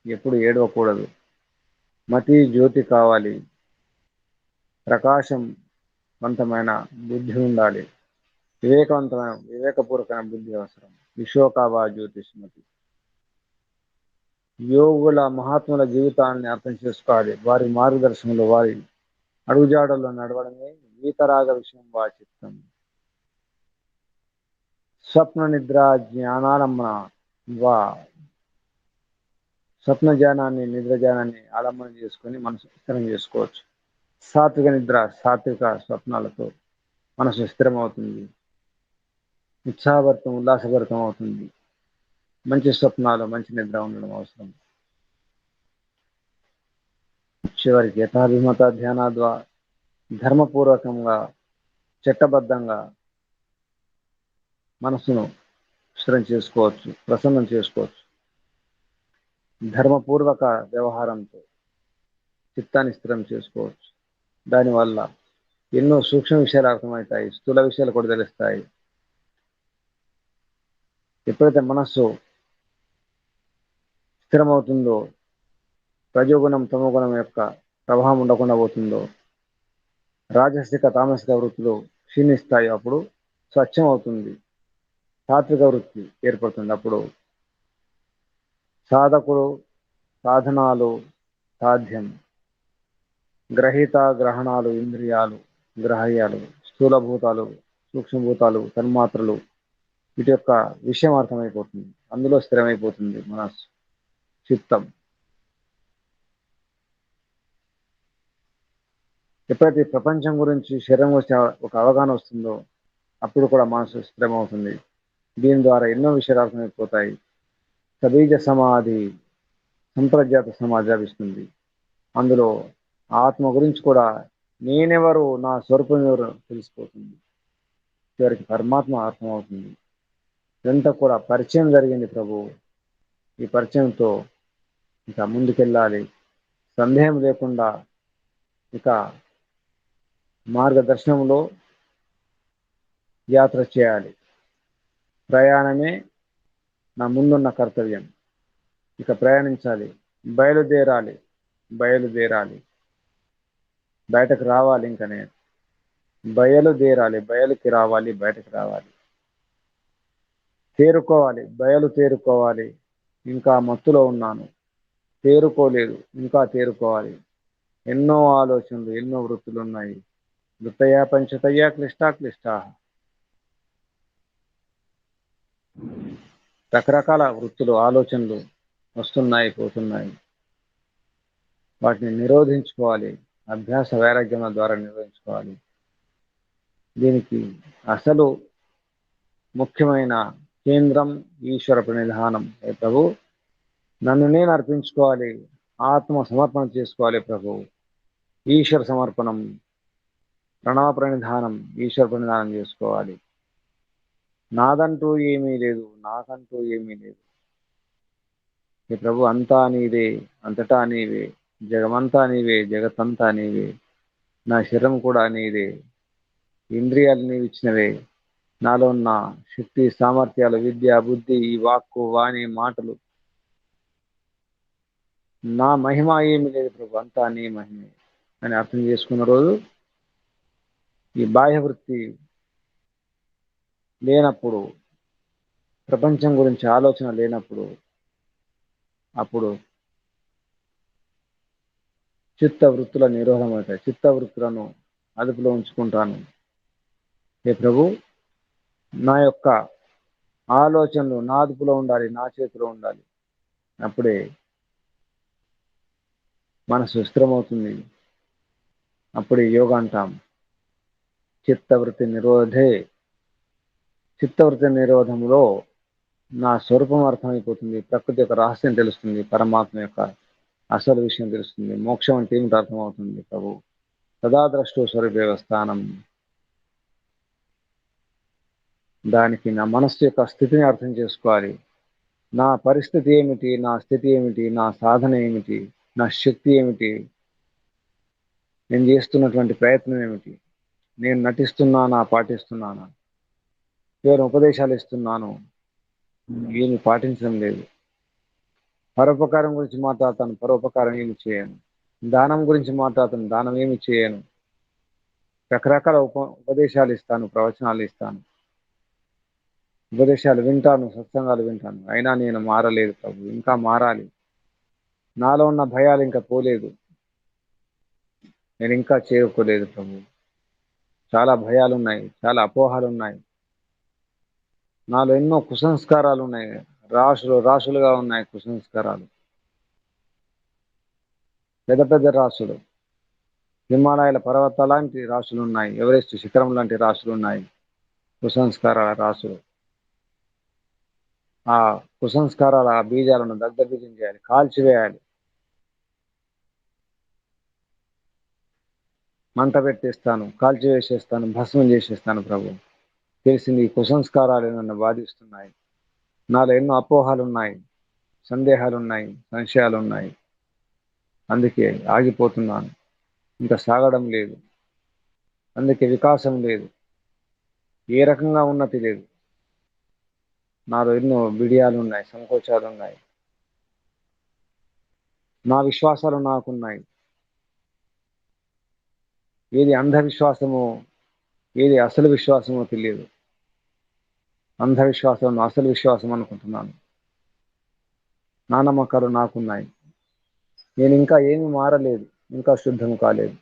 S1: ఎప్పుడు ఏడవకూడదు. మతి జ్యోతి కావాలి, ప్రకాశవంతమైన బుద్ధి ఉండాలి, వివేకపూర్వకమైన బుద్ధి అవసరం. విశోకావా జ్యోతిష్మతి. యోగుల మహాత్ముల జీవితాన్ని అర్థం చేసుకోవాలి, వారి మార్గదర్శనంలో, వారి అడుగుజాడల్లో నడవడమే వీతరాగ విషయం వాచిత్తం. స్వప్న నిద్ర జ్ఞానాలంబన వా. స్వప్న జ్ఞానాన్ని, నిద్ర జ్ఞానాన్ని ఆలంబన చేసుకొని మనసు స్థిరం చేసుకోవచ్చు. సాత్విక నిద్ర, సాత్విక స్వప్నాలతో మనసు స్థిరమవుతుంది, ఉత్సాహభరితం, ఉల్లాసభరితం అవుతుంది. మంచి స్వప్నాలు, మంచి నిద్ర ఉండడం అవసరం. చివరికి యథాభిమత ధ్యాన ద్వారా ధర్మపూర్వకంగా, చట్టబద్ధంగా మనసును స్థిరం చేసుకోవచ్చు, ప్రసన్నం చేసుకోవచ్చు. ధర్మపూర్వక వ్యవహారంతో చిత్తాన్ని స్థిరం చేసుకోవచ్చు. దానివల్ల ఎన్నో సూక్ష్మ విషయాలు అర్థమవుతాయి, స్థూల విషయాలు కూడా తెలుస్తాయి. ఎప్పుడైతే మనస్సు స్థిరమవుతుందో, రజోగుణం తమోగుణం యొక్క ప్రభావం ఉండకుండా పోతుందో, రాజసిక తామసిక వృత్తులు క్షీణిస్తాయి. అప్పుడు స్వచ్ఛం అవుతుంది, సాత్విక వృత్తి ఏర్పడుతుంది. అప్పుడు సాధకుడు, సాధనాలు సాధ్యం. గ్రహీత, గ్రహణాలు, ఇంద్రియాలు, గ్రాహ్యాలు, స్థూలభూతాలు, సూక్ష్మభూతాలు, తన్మాత్రలు, వీటి యొక్క విషయం అర్థమైపోతుంది. అందులో స్థిరమైపోతుంది మనస్సు, చిత్తం. ఎప్పుడైతే ప్రపంచం గురించి, శరీరం గురించి ఒక అవగాహన వస్తుందో, అప్పుడు కూడా మనసు స్థిరమవుతుంది. దీని ద్వారా ఎన్నో విషయాలు అర్థమైపోతాయి. సబీజ సమాధి, సంప్రజ్ఞాత సమాధి లభిస్తుంది. అందులో ఆత్మ గురించి కూడా, నేనెవరు, నా స్వరూపం ఎవరు తెలిసిపోతుంది. చివరికి పరమాత్మ అర్థమవుతుంది. ఇదంతా కూడా పరిచయం జరిగింది ప్రభు. ఈ పరిచయంతో ఇంకా ముందుకెళ్ళాలి, సందేహం లేకుండా. ఇక మార్గదర్శనంలో యాత్ర చేయాలి. ప్రయాణమే నా ముందున్న కర్తవ్యం. ఇక ప్రయాణించాలి, బయలుదేరాలి, బయలుదేరాలి, బయటకు రావాలి. ఇంకా నేను బయలుదేరాలి, బయలుకి రావాలి, బయటకు రావాలి. తేరుకోవాలి, బయలు తేరుకోవాలి. ఇంకా మత్తులో ఉన్నాను, తేరుకోలేదు, ఇంకా తేరుకోవాలి. ఎన్నో ఆలోచనలు, ఎన్నో వృత్తులు ఉన్నాయి. వృత్తయా పంచతయా క్లిష్టా. రకరకాల వృత్తులు, ఆలోచనలు వస్తున్నాయి, పోతున్నాయి. వాటిని నిరోధించుకోవాలి, అభ్యాస వైరాగ్యముల ద్వారా నిరోధించుకోవాలి. దీనికి అసలు ముఖ్యమైన కేంద్రం ఈశ్వర ప్రణిధానం. ప్రభు, నన్ను నేను అర్పించుకోవాలి, ఆత్మ సమర్పణ చేసుకోవాలి ప్రభు. ఈశ్వర సమర్పణం, ప్రణవ ప్రణిధానం, ఈశ్వర ప్రణిధానం చేసుకోవాలి. నాదంటూ ఏమీ లేదు, నాకంటూ ఏమీ లేదు. ఈ ప్రభు, అంతా నీవే, అంతటా నీవే, జగమంతా నీవే, జగత్తంతా నీవే, నా శరీరం కూడా నీదే, ఇంద్రియాలు నీవు ఇచ్చినవే, నాలో ఉన్న శక్తి, సామర్థ్యాలు, విద్య, బుద్ధి, ఈ వాక్కు, వాణి, మాటలు, నా మహిమ ఏమి లేదు ప్రభు, అంతా నీ మహిమే అని అర్థం చేసుకున్న రోజు, ఈ బాహ్య వృత్తి లేనప్పుడు, ప్రపంచం గురించి ఆలోచన లేనప్పుడు, అప్పుడు చిత్త వృత్తుల నిరోధం అవుతాయి. చిత్త వృత్తులను అదుపులో ఉంచుకుంటాను. ఏ ప్రభు, నా యొక్క ఆలోచనలు నా అదుపులో ఉండాలి, నా చేతిలో ఉండాలి. అప్పుడే మనసు స్థిరమవుతుంది. అప్పుడు ఈ యోగా అంటాం. చిత్తవృత్తి నిరోధే. చిత్తవృత్తి నిరోధంలో నా స్వరూపం అర్థమైపోతుంది, ప్రకృతి యొక్క రహస్యం తెలుస్తుంది, పరమాత్మ యొక్క అసలు విషయం తెలుస్తుంది, మోక్షం అంటే ఏమిటి అర్థమవుతుంది ప్రభు. సదా ద్రష్టో స్వరూపేవస్థానం. దానికి నా మనస్సు యొక్క స్థితిని అర్థం చేసుకోవాలి. నా పరిస్థితి ఏమిటి, నా స్థితి ఏమిటి, నా సాధన ఏమిటి, నా శక్తి ఏమిటి, నేను చేస్తున్నటువంటి ప్రయత్నం ఏమిటి, నేను నటిస్తున్నానా పాటిస్తున్నానా, కేవలం ఉపదేశాలు ఇస్తున్నాను, ఏమి పాటించడం లేదు. పరోపకారం గురించి మాట్లాడతాను, పరోపకారం ఏమి చేయను. దానం గురించి మాట్లాడతాను, దానం ఏమి చేయను. రకరకాల ఉపదేశాలు ఇస్తాను, ప్రవచనాలు ఇస్తాను, ఉపదేశాలు వింటాను, సత్సంగాలు వింటాను, అయినా నేను మారలేదు ప్రభు. ఇంకా మారాలి. నాలో ఉన్న భయాలు ఇంకా పోలేదు, నేను ఇంకా చేరుకోలేదు ప్రభు. చాలా భయాలు ఉన్నాయి, చాలా అపోహలు ఉన్నాయి, నాలో ఎన్నో కుసంస్కారాలు ఉన్నాయి, రాశులు రాశులుగా ఉన్నాయి కుసంస్కారాలు, పెద్ద పెద్ద రాశులు. హిమాలయాల పర్వతాల లాంటి రాశులు ఉన్నాయి, ఎవరెస్ట్ శిఖరం లాంటి రాశులు ఉన్నాయి, కుసంస్కారాల రాశులు. ఆ కుసంస్కారాల ఆ బీజాలను దగ్ధబీజం చేయాలి, కాల్చివేయాలి, మంట పెట్టేస్తాను, కాల్చివేసేస్తాను, భస్మం చేసేస్తాను ప్రభు. తెలిసింది ఈ కుసంస్కారాలు నన్ను బాధిస్తున్నాయి, నాలో ఎన్నో అపోహాలు ఉన్నాయి, సందేహాలు ఉన్నాయి, సంశయాలు ఉన్నాయి, అందుకే ఆగిపోతున్నాను, ఇంకా సాగడం లేదు, అందుకే వికాసం లేదు, ఏ రకంగా ఉన్నతి లేదు. నాలో ఎన్నో బిడియాలు ఉన్నాయి, సంకోచాలు ఉన్నాయి, నా విశ్వాసాలు నాకున్నాయి. ఏది అంధవిశ్వాసమో ఏది అసలు విశ్వాసమో తెలియదు. అంధవిశ్వాసం అసలు విశ్వాసం అనుకుంటున్నాను. నా నమ్మకాలు నాకున్నాయి. నేను ఇంకా ఏమి మారలేదు, ఇంకా శుద్ధం కాలేదు.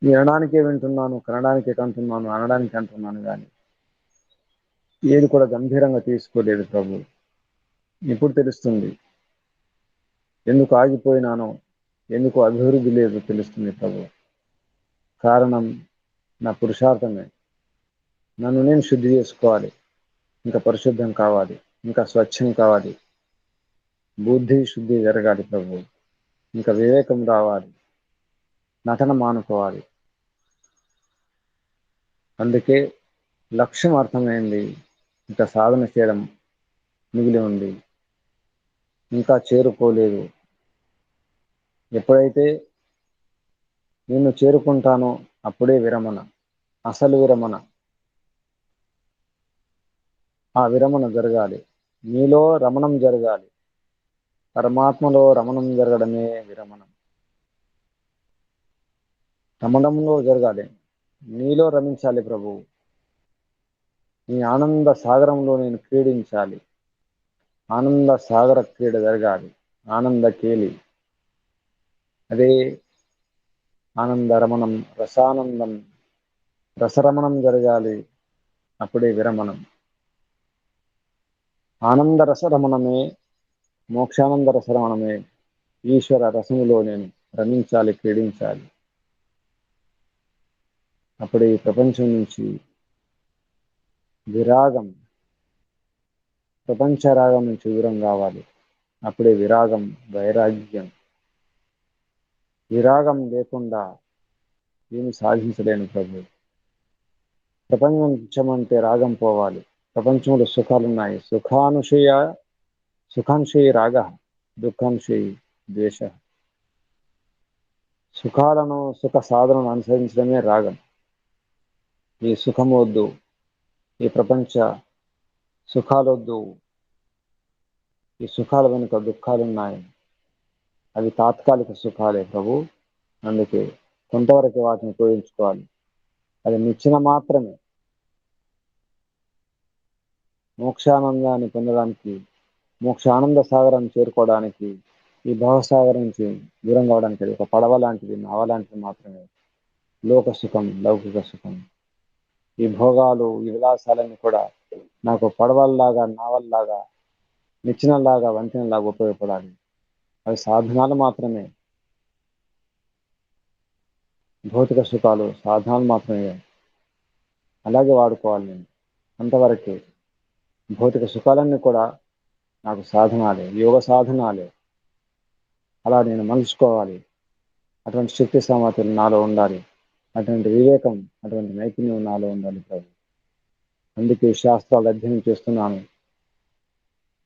S1: వినడానికే వింటున్నాను, కనడానికే కంటున్నాను, అనడానికి అంటున్నాను, కానీ ఏది కూడా గంభీరంగా తీసుకోలేదు ప్రభు. ఇప్పుడు తెలుస్తుంది ఎందుకు ఆగిపోయినానో, ఎందుకు అభివృద్ధి లేదు తెలుస్తుంది ప్రభు. కారణం నా పురుషార్థమే. నన్ను నేను శుద్ధి చేసుకోవాలి, ఇంకా పరిశుద్ధం కావాలి, ఇంకా స్వచ్ఛం కావాలి, బుద్ధి శుద్ధి జరగాలి ప్రభు, ఇంకా వివేకం రావాలి, నటన మానుకోవాలి. అందుకే లక్ష్యం అర్థమైంది, ఇంకా సాధన చేయడం మిగిలి ఉంది, ఇంకా చేరుకోలేదు. ఎప్పుడైతే నిన్ను చేరుకుంటానో అప్పుడే విరమణ, అసలు విరమణ. ఆ విరమణ జరగాలి, నీలో రమణం జరగాలి, పరమాత్మలో రమణం జరగడమే విరమణం. రమణంలో జరగాలి, నీలో రమించాలి ప్రభు. నీ ఆనంద సాగరంలో నేను క్రీడించాలి, ఆనంద సాగర క్రీడ జరగాలి, ఆనంద కేలి. అదే ఆనంద రమణం, రసానందం, రసరమణం జరగాలి, అప్పుడే విరమణం. ఆనంద రసరమణమే, మోక్షానంద రసరమణమే, ఈశ్వర రసములో నేను రమించాలి, క్రీడించాలి. అప్పుడే ఈ ప్రపంచం నుంచి విరాగం, ప్రపంచ రాగం నుంచి దూరం కావాలి, అప్పుడే విరాగం, వైరాగ్యం. విరాగం లేకుండా ఏమి సాధించలేను ప్రభు. ప్రపంచం అంటే రాగం పోవాలి. ప్రపంచంలో సుఖాలున్నాయి, సుఖాంశయ రాగ, దుఃఖాంశయ ద్వేష. సుఖాలను, సుఖ సాధనను అనుసరించడమే రాగం. ఈ సుఖం వద్దు, ఈ ప్రపంచ సుఖాలొద్దు, ఈ సుఖాల వెనుక దుఃఖాలున్నాయి, అవి తాత్కాలిక సుఖాలే ప్రభు. అందుకే కొంతవరకు వాటిని ఉపయోగించుకోవాలి, అది నిచ్చెన మాత్రమే. మోక్షానందాన్ని పొందడానికి, మోక్షానంద సాగరాన్ని చేరుకోవడానికి, ఈ భవసాగరం నుంచి దూరం కావడానికి అది ఒక పడవ లాంటిది, నావ లాంటిది మాత్రమే. లోక సుఖం, లౌకిక సుఖం, ఈ భోగాలు, ఈ విలాసాలన్నీ కూడా నాకు పడవల్లాగా, నావల్లాగా, నిచ్చెనలాగా, వంతెనలాగా ఉపయోగపడాలి. అవి సాధనాలు మాత్రమే. భౌతిక సుఖాలు సాధనాలు మాత్రమే, అలాగే వాడుకోవాలి నేను. అంతవరకే. భౌతిక సుఖాలన్నీ కూడా నాకు సాధనాలే, యోగ సాధనాలే. అలా నేను మలుచుకోవాలి. అటువంటి శక్తి సామర్థ్యం నాలో ఉండాలి. అటువంటి వివేకం, అటువంటి నైపుణ్యం నాలో ఉండాలి ప్రభు. అందుకే శాస్త్రాలు అధ్యయనం చేస్తున్నాను.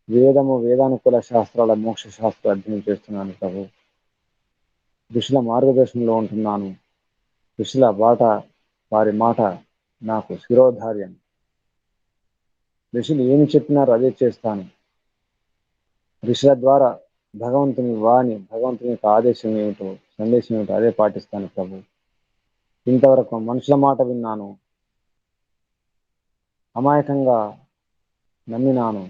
S1: వేదానుకూల శాస్త్రాల మోక్ష శాస్త్రాలు అధ్యయనం చేస్తున్నాను ప్రభు. ఋషుల మార్గదర్శనంలో ఉంటున్నాను. ఋషుల బాట, వారి మాట నాకు శిరోధార్యం. ఋషులు ఏమి చెప్పినారో అదే చేస్తాను. ఋషుల ద్వారా భగవంతుని వాణి, భగవంతుని యొక్క ఆదేశం ఏమిటో, సందేశం ఏమిటో అదే పాటిస్తాను ప్రభు. ఇంతవరకు మనుషుల మాట విన్నాను, అమాయకంగా నమ్మినాను.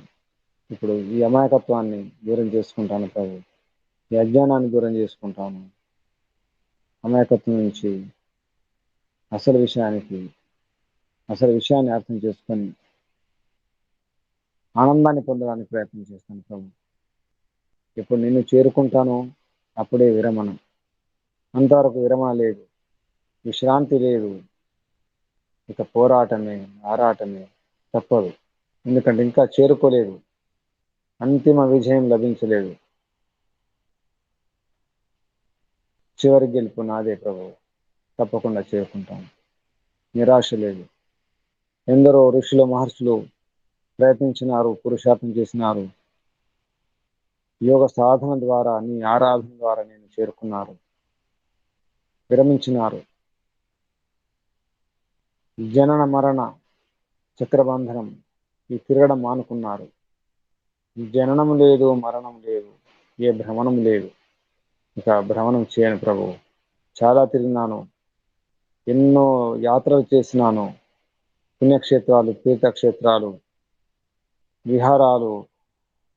S1: ఇప్పుడు ఈ అమాయకత్వాన్ని దూరం చేసుకుంటాను ప్రభు. ఈ అజ్ఞానాన్ని దూరం చేసుకుంటాను. అమాయకత్వం నుంచి అసలు విషయాన్ని అర్థం చేసుకొని ఆనందాన్ని పొందడానికి ప్రయత్నం చేస్తాను ప్రభు. ఇప్పుడు నిన్ను చేరుకుంటానో అప్పుడే విరమణ. అంతవరకు విరమణ లేదు, విశ్రాంతి లేదు. ఇక పోరాటమే, ఆరాటమే తప్పదు. ఎందుకంటే ఇంకా చేరుకోలేదు, అంతిమ విజయం లభించలేదు. చివరి గెలుపు నాదే ప్రభు. తప్పకుండా చేరుకుంటాను. నిరాశ లేదు. ఎందరో ఋషులు, మహర్షులు ప్రయత్నించినారు, పురుషార్థం చేసినారు. యోగ సాధన ద్వారా, నీ ఆరాధన ద్వారా నేను చేరుకున్నారు, విరమించినారు. జనన మరణ చక్రబంధనం ఈ తిరగడం మానుకున్నారు. జననం లేదు, మరణం లేదు, ఏ భ్రమణం లేదు. ఇక భ్రమణం చేయను ప్రభు. చాలా తిరిగినాను, ఎన్నో యాత్రలు చేసినాను. పుణ్యక్షేత్రాలు, తీర్థక్షేత్రాలు,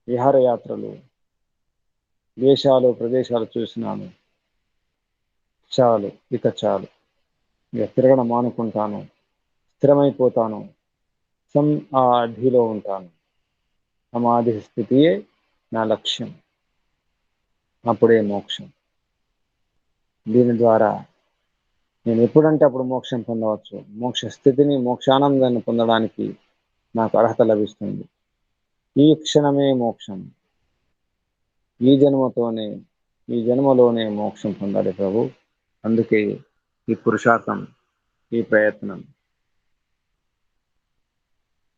S1: విహారయాత్రలు, దేశాలు, ప్రదేశాలు చూసినాను. చాలు, ఇక చాలు. ఇక తిరగడం మానుకుంటాను, స్థిరమైపోతాను, సమాధిలో ఉంటాను. సమాధి స్థితియే నా లక్ష్యం. అప్పుడే మోక్షం. దీని ద్వారా నేను ఎప్పుడంటే అప్పుడు మోక్షం పొందవచ్చు. మోక్ష స్థితిని, మోక్షానందాన్ని పొందడానికి నాకు అర్హత లభిస్తుంది. ఈ క్షణమే మోక్షం. ఈ జన్మలోనే మోక్షం పొందాలి ప్రభు. అందుకే ఈ పురుషార్థం, ఈ ప్రయత్నం.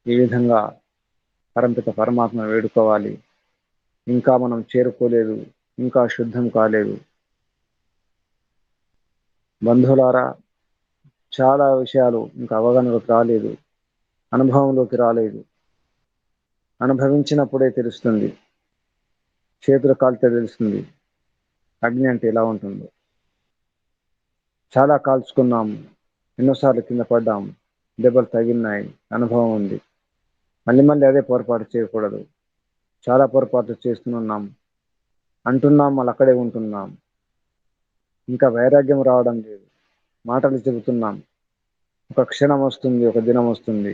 S1: ఈ విధంగా పరంపిత పరమాత్మ వేడుకోవాలి. ఇంకా మనం చేరుకోలేదు, ఇంకా శుద్ధం కాలేదు. బంధువులారా, చాలా విషయాలు ఇంకా అవగాహనలోకి రాలేదు, అనుభవంలోకి రాలేదు. అనుభవించినప్పుడే తెలుస్తుంది. చేతులు కాలితే తెలుస్తుంది అగ్ని అంటే ఎలా ఉంటుందో. చాలా కాల్చుకున్నాము, ఎన్నోసార్లు కింద పడ్డాము, దెబ్బలు తగిలినాయి, అనుభవం ఉంది. మళ్ళీ అదే పొరపాటు చేయకూడదు. చాలా పొరపాటు చేస్తున్నాం, అంటున్నాం, మళ్ళీ అక్కడే ఉంటున్నాం. ఇంకా వైరాగ్యం రావడం లేదు. మాటలు చెబుతున్నాం, ఒక క్షణం వస్తుంది, ఒక దినం వస్తుంది,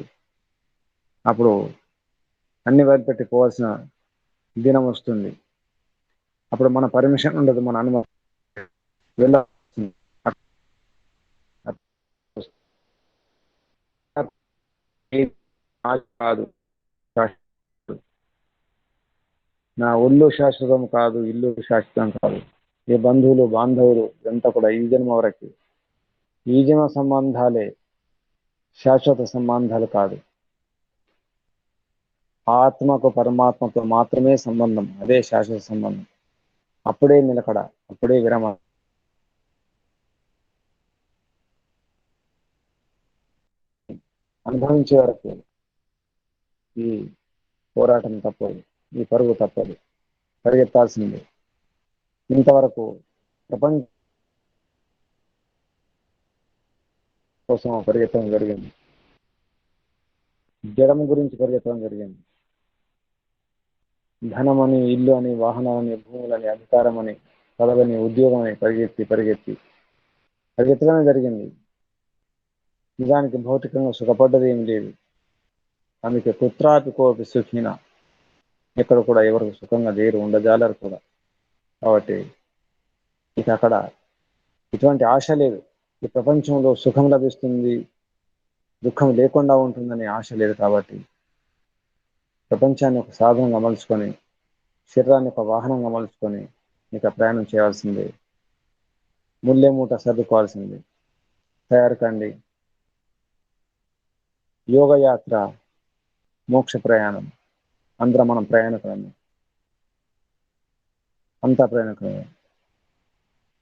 S1: అప్పుడు అన్ని వదిలిపెట్టి పోవాల్సిన దినం వస్తుంది. అప్పుడు మన పర్మిషన్ ఉండదు, మన అనుభవం వెళ్ళ కాదు. నా ఒళ్ళు శాశ్వతం కాదు, ఇల్లు శాశ్వతం కాదు. ఏ బాంధవులు ఇదంతా కూడా ఈ జన్మ వరకు. ఈ జన్మ సంబంధాలే శాశ్వత సంబంధాలు కాదు. ఆత్మకు పరమాత్మతో మాత్రమే సంబంధం, అదే శాశ్వత సంబంధం. అప్పుడే నిలకడ, అప్పుడే విరమణ. అనుభవించే వరకు ఈ పోరాటం తప్పదు, ఈ పరుగు తప్పదు, పరిగెత్తాల్సిందే. ఇంతవరకు ప్రపంచం కోసం పరిగెత్తడం జరిగింది, జడం గురించి పరిగెత్తడం జరిగింది. ధనమని, ఇల్లు అని, వాహనాలని, భూములని, అధికారం అని, పదవిని, ఉద్యోగం అని పరిగెత్తడమే జరిగింది. నిజానికి భౌతికంగా సుఖపడ్డది ఏమి లేదు. అందుకే కుత్రాపి కోపి సుఖిన, ఎక్కడ కూడా ఎవరు సుఖంగా లేరు, ఉండజాలరు కూడా. కాబట్టి ఇక అక్కడ ఇటువంటి ఆశ లేదు. ఈ ప్రపంచంలో సుఖం లభిస్తుంది, దుఃఖం లేకుండా ఉంటుందని ఆశ లేదు. కాబట్టి ప్రపంచాన్ని ఒక సాధనంగా మలుచుకొని, శరీరాన్ని ఒక వాహనంగా మలుచుకొని ఇక ప్రయాణం చేయాల్సిందే. ముల్లె మూట సర్దుకోవాల్సిందే. తయారు కండి. యోగయాత్ర, మోక్ష ప్రయాణం. అందరం మనం ప్రయాణికులమే, అంతా ప్రయాణికులమే.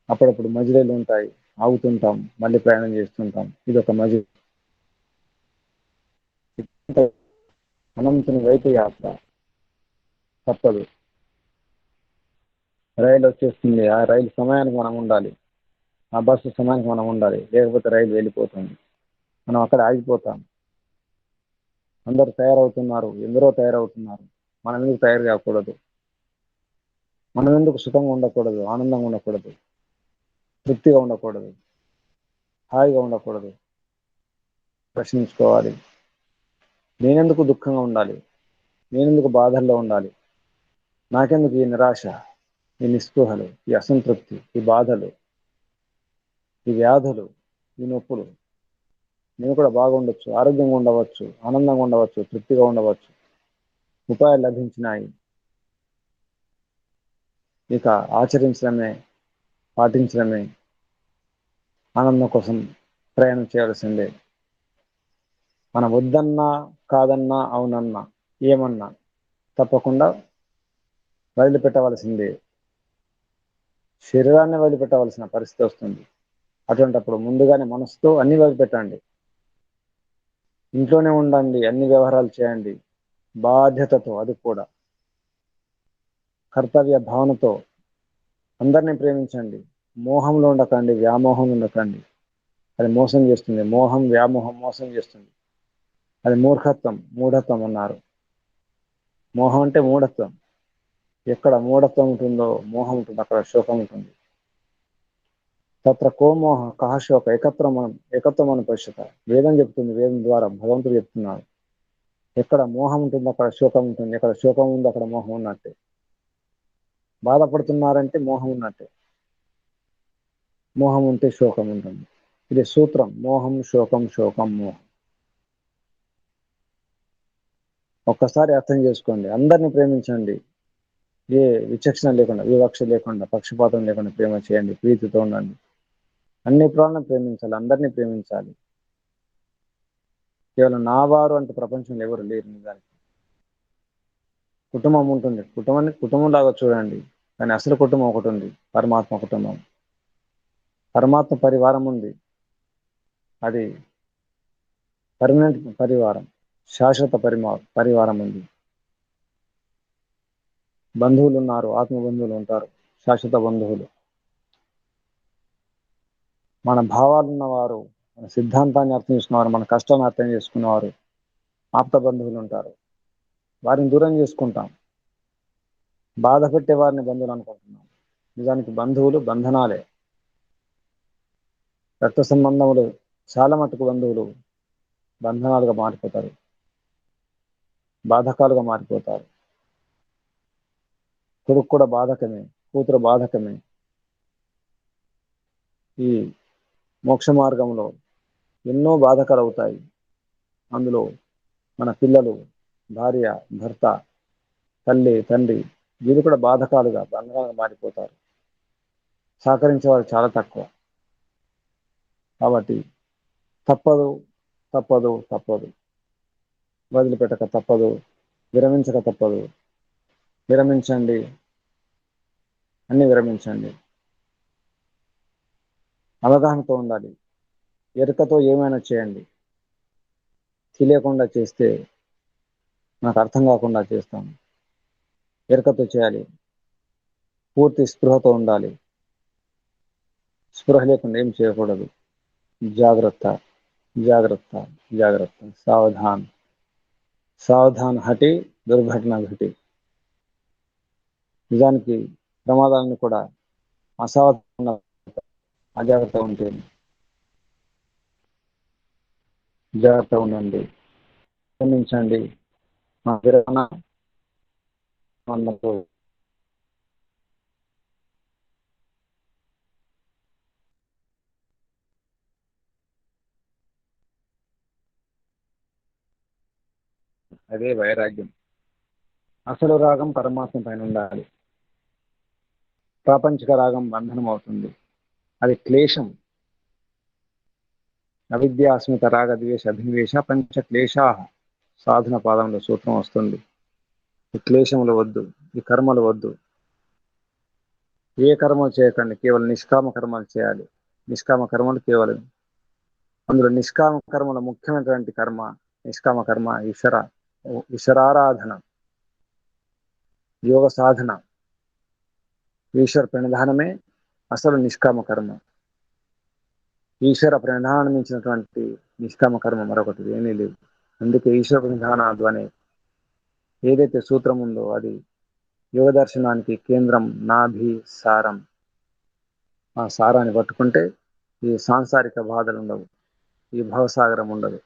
S1: అప్పుడప్పుడు మజిలీలు ఉంటాయి, ఆగుతుంటాం, మళ్ళీ ప్రయాణం చేస్తుంటాం. ఇది ఒక మజిలీ. అనంతుని వైపు యాత్ర తప్పదు. రైలు వచ్చేస్తుంది, ఆ రైలు సమయానికి మనం ఉండాలి, ఆ బస్సు సమయానికి మనం ఉండాలి. లేకపోతే రైలు వెళ్ళిపోతుంది, మనం అక్కడ ఆగిపోతాం. అందరూ తయారవుతున్నారు, ఎందరో తయారవుతున్నారు, మనం ఎందుకు తయారు కాకూడదు? మనం ఎందుకు సుఖంగా ఉండకూడదు, ఆనందంగా ఉండకూడదు, తృప్తిగా ఉండకూడదు, హాయిగా ఉండకూడదు? ప్రశ్నించుకోవాలి. నేనెందుకు దుఃఖంగా ఉండాలి? నేనెందుకు బాధల్లో ఉండాలి? నాకెందుకు ఈ నిరాశ, ఈ నిస్పృహలు, ఈ అసంతృప్తి, ఈ బాధలు, ఈ వ్యాధులు, ఈ నొప్పులు? నేను కూడా బాగుండొచ్చు, ఆరోగ్యంగా ఉండవచ్చు, ఆనందంగా ఉండవచ్చు, తృప్తిగా ఉండవచ్చు. ఉపాయాలు లభించినాయి, ఇక ఆచరించడమే, పాటించడమే. ఆనందం కోసం ప్రయాణం చేయాల్సిందే. మనం వద్దన్నా, కాదన్నా, అవునన్నా, ఏమన్నా తప్పకుండా వదిలిపెట్టవలసిందే. శరీరాన్ని వదిలిపెట్టవలసిన పరిస్థితి వస్తుంది. అటువంటప్పుడు ముందుగానే మనసుతో అన్ని వదిలిపెట్టండి. ఇంట్లోనే ఉండండి, అన్ని వ్యవహారాలు చేయండి బాధ్యతతో, అది కూడా కర్తవ్య భావనతో. అందరినీ ప్రేమించండి. మోహంలో ఉండకండి, వ్యామోహంలో ఉండకండి. అది మోసం చేస్తుంది. మోహం, వ్యామోహం మోసం చేస్తుంది. అది మూర్ఖత్వం, మూఢత్వం అన్నారు. మోహం అంటే మూఢత్వం. ఎక్కడ మూఢత్వం ఉంటుందో మోహం ఉంటుంది, అక్కడ శోకం ఉంటుంది. తత్ర కోమోహ కహ శోక ఏకత్వం అని పరిషత. వేదం చెప్తుంది, వేదం ద్వారా భగవంతుడు చెప్తున్నాడు. ఎక్కడ మోహం ఉంటుంది అక్కడ శోకం ఉంటుంది, ఎక్కడ శోకం ఉంది అక్కడ మోహం ఉన్నట్టే. బాధపడుతున్నారంటే మోహం ఉన్నట్టే. మోహం ఉంటే శోకం ఉంటుంది. ఇది సూత్రం. మోహం శోకం, శోకం మోహం. ఒక్కసారి అర్థం చేసుకోండి. అందరిని ప్రేమించండి, ఏ విచక్షణ లేకుండా, వివక్ష లేకుండా, పక్షపాతం లేకుండా ప్రేమ చేయండి. ప్రీతితో ఉండండి. అన్ని ప్రాణులను ప్రేమించాలి, అందరినీ ప్రేమించాలి. కేవలం నా వారు అంటూ ప్రపంచంలో ఎవరు లేరు. నిజానికి కుటుంబం ఉంటుంది, కుటుంబాన్ని కుటుంబం లాగా చూడండి. కానీ అసలు కుటుంబం ఒకటి ఉంది, పరమాత్మ కుటుంబం. పరమాత్మ పరివారం ఉంది, అది పర్మనెంట్ పరివారం, శాశ్వత పరివారం ఉంది. బంధువులు ఉన్నారు, ఆత్మ బంధువులు ఉంటారు, శాశ్వత బంధువులు. మన భావాలు ఉన్నవారు, మన సిద్ధాంతాన్ని అర్థం చేసుకున్నవారు, మన కష్టాన్ని అర్థం చేసుకున్నవారు, ఆప్త బంధువులు ఉంటారు. వారిని దూరం చేసుకుంటాం, బాధ పెట్టే వారిని బంధువులు అనుకుంటున్నాం. నిజానికి బంధువులు బంధనాలే. రక్త సంబంధములు చాలా మటుకు బంధువులు బంధనాలుగా మారిపోతారు, బాధకాలుగా మారిపోతారు. కొడుకు కూడా బాధకమే, కూతురు బాధకమే. ఈ మోక్ష మార్గంలో ఎన్నో బాధకాలు అవుతాయి. అందులో మన పిల్లలు, భార్య, భర్త, తల్లి, తండ్రి, వీరు కూడా బాధకాలుగా, బంధనాలుగా మారిపోతారు. సహకరించే వారు చాలా తక్కువ. కాబట్టి తప్పదు, తప్పదు, తప్పదు. వదిలిపెట్టక తప్పదు, విరమించక తప్పదు. విరమించండి, అన్ని విరమించండి. అవగాహనతో ఉండాలి. ఎరుకతో ఏమైనా చేయండి. తెలియకుండా చేస్తే, నాకు అర్థం కాకుండా చేస్తాం. ఎరుకతో చేయాలి. పూర్తి స్పృహతో ఉండాలి. స్పృహ లేకుండా ఏం చేయకూడదు. జాగ్రత్త, జాగ్రత్త, జాగ్రత్త. సావధాన్, సావధాన్ హటి దుర్ఘటన ఘటి. నిజానికి ప్రమాదాలను కూడా అసావధాన, అజాగ్రత్త ఉంటే. జాగ్రత్త ఉండండి, క్షమించండి. మా విరమణ అన్నప్పుడు అదే వైరాగ్యం. అసలు రాగం పరమాత్మ పైన ఉండాలి. ప్రాపంచిక రాగం బంధనం అవుతుంది, అది క్లేశం. అవిద్యాస్మిత రాగ ద్వేష అభినివేశ పంచ క్లేశా సాధన పాదంలో సూత్రం వస్తుంది. ఈ క్లేశములు వద్దు, ఈ కర్మలు వద్దు. ఏ కర్మలు చేయకండి, కేవలం నిష్కామ కర్మలు చేయాలి. నిష్కామ కర్మలు కేవలం, అందులో నిష్కామ కర్మల ముఖ్యమైనటువంటి కర్మ నిష్కామ కర్మ ఈశ్వరారాధన, యోగ సాధన, ఈశ్వర ప్రణిధానమే అసలు నిష్కామ కర్మ. ఈశ్వర ప్రణిధానం ఇచ్చినటువంటి నిష్కామ కర్మ మరొకటి ఏమీ లేదు. అందుకే ఈశ్వర ప్రణిధానాదు అనే ఏదైతే సూత్రం ఉందో అది యోగ దర్శనానికి కేంద్రం, నాభి సారం. ఆ సారాన్ని పట్టుకుంటే ఈ సాంసారిక బాధలు ఉండవు, ఈ భవసాగరం ఉండదు.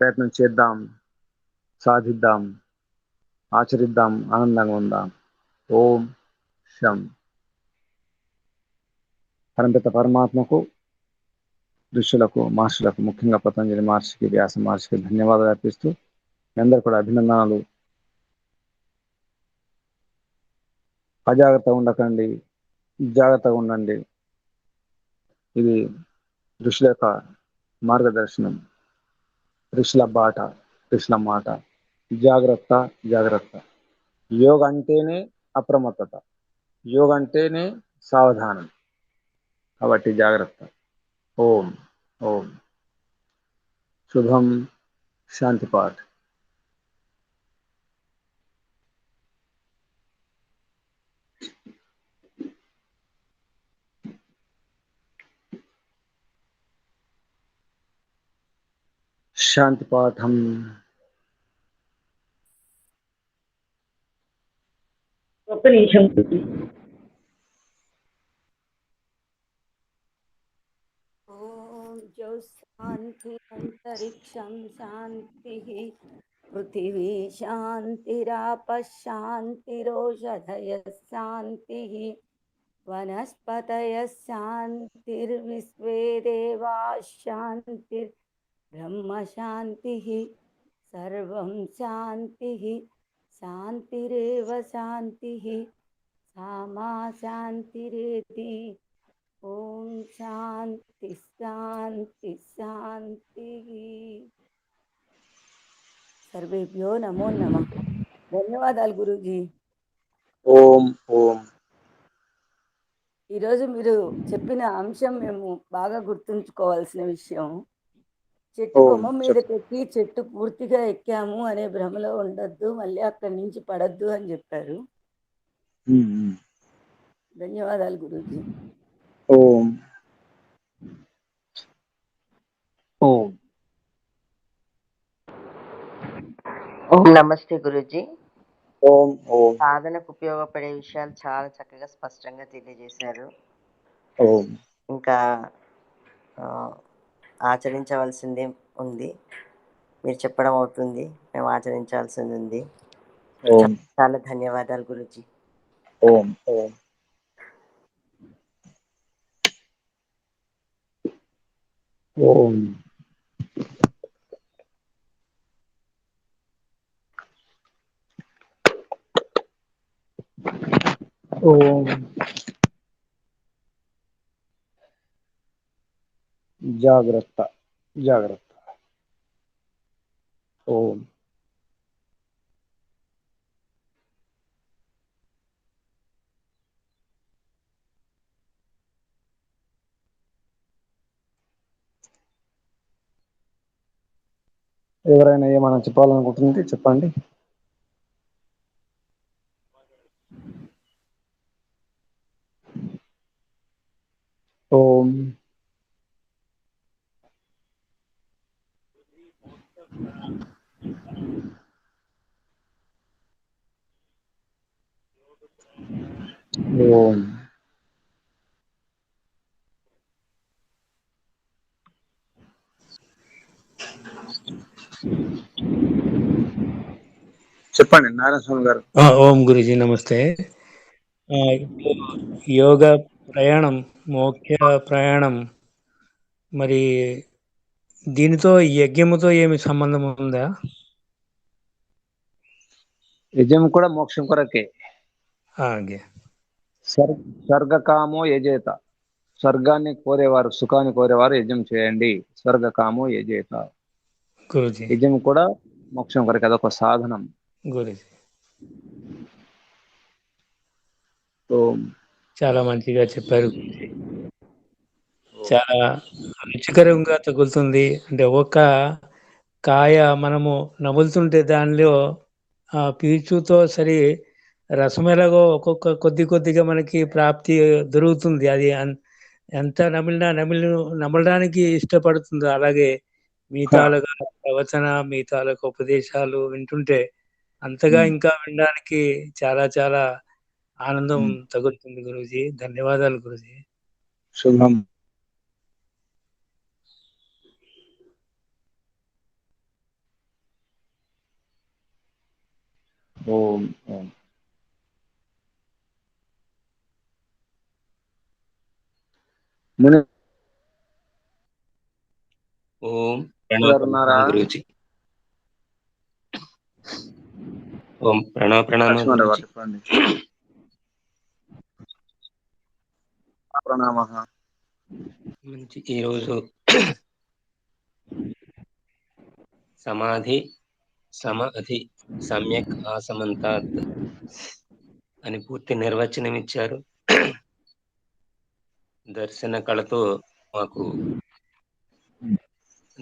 S1: ప్రయత్నం చేద్దాం, సాధిద్దాం, ఆచరిద్దాం, ఆనందంగా ఉందాం. ఓం శం. పరంపిత పరమాత్మకు, ఋషులకు, మహర్షులకు, ముఖ్యంగా పతంజలి మహర్షికి, వ్యాస మహర్షికి ధన్యవాదాలు అర్పిస్తూ మీ అందరు కూడా అభినందనలు. అజాగ్రత్తగా ఉండకండి, జాగ్రత్తగా ఉండండి. ఇది ఋషుల యొక్క మార్గదర్శనం, ఋషుల బాట, ఋషుల మాట. జాగ్రత్త, జాగ్రత్త. యోగ అంటేనే అప్రమత్తత, యోగ అంటేనే సావధానం. కాబట్టి జాగ్రత్త. ఓం ఓం. శుభం. శాంతి పాఠ. శాంతి పాఠం.
S2: ఒక్క నిమిషం.
S3: ఓం జౌ శాంతి అంతరిక్షం శాంతి పృథివీ శాంతిరాప శాంతిరోషధయ శాంతి వనస్పతయ శాంతిర్విశ్వే దేవా శాంతిర్బ్రహ్మ శాంతి సర్వం శాంతి శాంతిరేవ శాంతి సామా శాంతిరేతి. ఓం శాంతి శాంతి శాంతి. సర్వేభ్యో నమో నమః. ధన్యవాదాలు గురూజీ.
S1: ఓం ఓం.
S3: ఈరోజు మీరు చెప్పిన అంశం మేము బాగా గుర్తుంచుకోవాల్సిన విషయం. చెట్టు కొమ్మ మీదకి ఎక్కి చెట్టు పూర్తిగా ఎక్కాము అనే భ్రమలో ఉండొద్దు, మళ్ళీ అక్కడి నుంచి పడద్దు అని చెప్పారు. ధన్యవాదాలు గురూజీ.
S1: ఓం ఓం.
S2: ఓం నమస్తే గురూజీ.
S1: ఓం ఓం.
S2: సాధనకు ఉపయోగపడే విషయాలు చాలా చక్కగా స్పష్టంగా తెలియజేశారు.
S1: ఓం.
S2: ఇంకా ఆచరించవలసింది ఉంది, మీరు చెప్పడం అవుతుంది, మేము ఆచరించాల్సింది ఉంది.
S1: ఓం.
S2: చాలా ధన్యవాదాలు గురూజీ.
S1: ఓం ఓం. ఓం. ఓం. జాగ్రత్త, జాగ్రత్త. ఓం. ఎవరైనా ఏమైనా చెప్పాలనుకుంటుంటే చెప్పండి. ఓం. ఓం. చెప్పండి నారాయణ స్వామి గారు.
S4: ఓం గురుజీ నమస్తే. యోగ ప్రయాణం, మోక్ష ప్రయాణం, మరి దీనితో యజ్ఞముతో ఏమి సంబంధం ఉందా?
S1: యజం కూడా మోక్షం కొరకే.
S4: ಹಾಗೆ
S1: స్వర్గకామో యజేత, స్వర్గాన్ని కోరేవారు, సుఖాన్ని కోరేవారు యజ్ఞం చేయండి. స్వర్గకామో యజేత.
S4: గురుజీ.
S1: యజ్ఞం కూడా మోక్షం కొరకు, అదొక సాధనం.
S4: గురుజీ
S1: సో
S4: చాలా మంచిగా చెప్పారు గురుజీ. చాలా రుచికరంగా తగులుతుంది. అంటే ఒక్క కాయ మనము నములుతుంటే దానిలో ఆ పీచుతో సరి రసం ఎలాగో ఒక్కొక్క కొద్దిగా మనకి ప్రాప్తి దొరుకుతుంది. అది ఎంత నమలడానికి ఇష్టపడుతుందో, అలాగే మీ తాలూకా ప్రవచన, మీ తాలూకా ఉపదేశాలు వింటుంటే అంతగా ఇంకా వినడానికి చాలా చాలా ఆనందం తగులుతుంది గురూజీ. ధన్యవాదాలు గురూజీ.
S1: శుభం. ఓం ఓం.
S5: ఓం ప్రణవ గురూజీ. ఓం ప్రణామ గురూజీ. మంచి ఈరోజు సమాధి సమాధి సమ్యక్ ఆసమంతాత్ అని పూర్తి నిర్వచనం ఇచ్చారు. దర్శన కళతో మాకు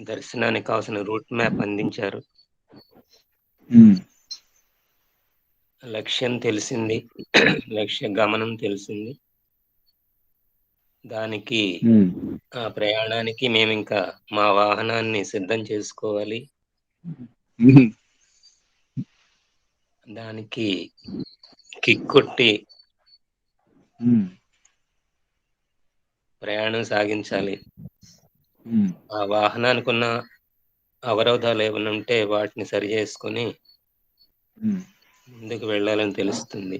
S5: దర్శనానికి కావాల్సిన రూట్ మ్యాప్ అందించారు. లక్ష్యం తెలిసింది, లక్ష్య గమనం తెలిసింది. దానికి ఆ ప్రయాణానికి మేము ఇంకా మా వాహనాన్ని సిద్ధం చేసుకోవాలి. దానికి కిక్కొట్టి ప్రయాణం సాగించాలి. ఆ వాహనానికి ఉన్న అవరోధాలు ఏమైనా ఉంటే వాటిని సరి చేసుకొని ముందుకు వెళ్ళాలని తెలుస్తుంది.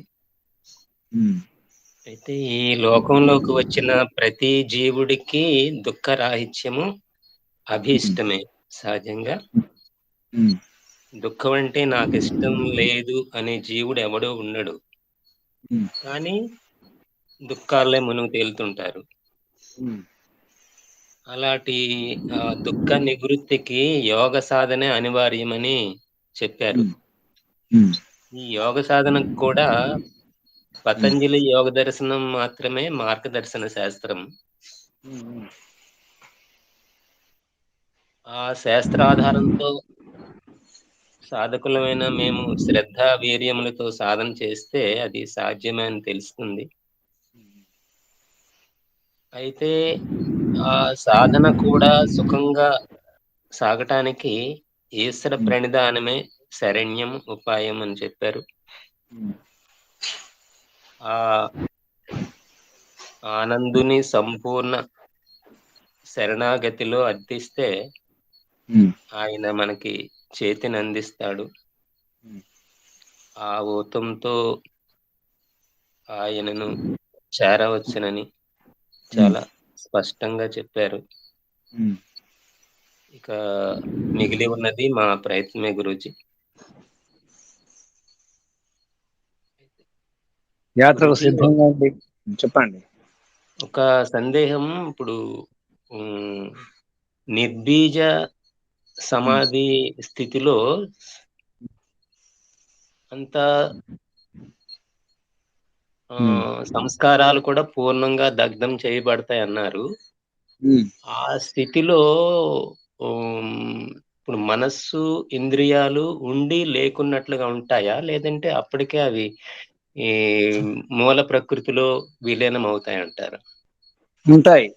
S5: అయితే ఈ లోకంలోకి వచ్చిన ప్రతి జీవుడికి దుఃఖ రాహిత్యము అభీష్టమే. సహజంగా దుఃఖం అంటే నాకు ఇష్టం లేదు అనే జీవుడు ఎవడో ఉండడు. కానీ దుఃఖాలే మునుగు తేలుతుంటారు. అలాంటి దుఃఖ నివృత్తికి యోగ సాధనే అనివార్యమని చెప్పారు. ఈ యోగ సాధనకు కూడా పతంజలి యోగ దర్శనం మాత్రమే మార్గదర్శన శాస్త్రం. ఆ శాస్త్ర ఆధారంతో సాధకులమైన మేము శ్రద్ధ వీర్యములతో సాధన చేస్తే అది సాధ్యమే అని తెలుస్తుంది. అయితే ఆ సాధన కూడా సుఖంగా సాగటానికి ఈశ్వర ప్రణిధానమే శరణ్యం ఉపాయం అని చెప్పారు. ఆ ఆనందుని సంపూర్ణ శరణాగతిలో అర్థిస్తే ఆయన మనకి చేతిని అందిస్తాడు. ఆ ఊతంతో ఆయనను చేరవచ్చునని చాలా స్పష్టంగా చెప్పారు. ఇక మిగిలి ఉన్నది మా ప్రయత్నమే గురూజీ.
S1: యాత్రకు సిద్ధంగా ఉంది. చెప్పండి.
S5: ఒక సందేహం. ఇప్పుడు నిర్బీజ సమాధి స్థితిలో అంత సంస్కారాలు కూడా పూర్ణంగా దగ్ధం చేయబడతాయి అన్నారు. ఆ స్థితిలో ఇప్పుడు మనస్సు ఇంద్రియాలు ఉండి లేకున్నట్లుగా ఉంటాయా, లేదంటే అప్పటికే అవి ఈ మూల ప్రకృతిలో విలీనం అవుతాయి అంటారు?
S1: ఉంటాయి.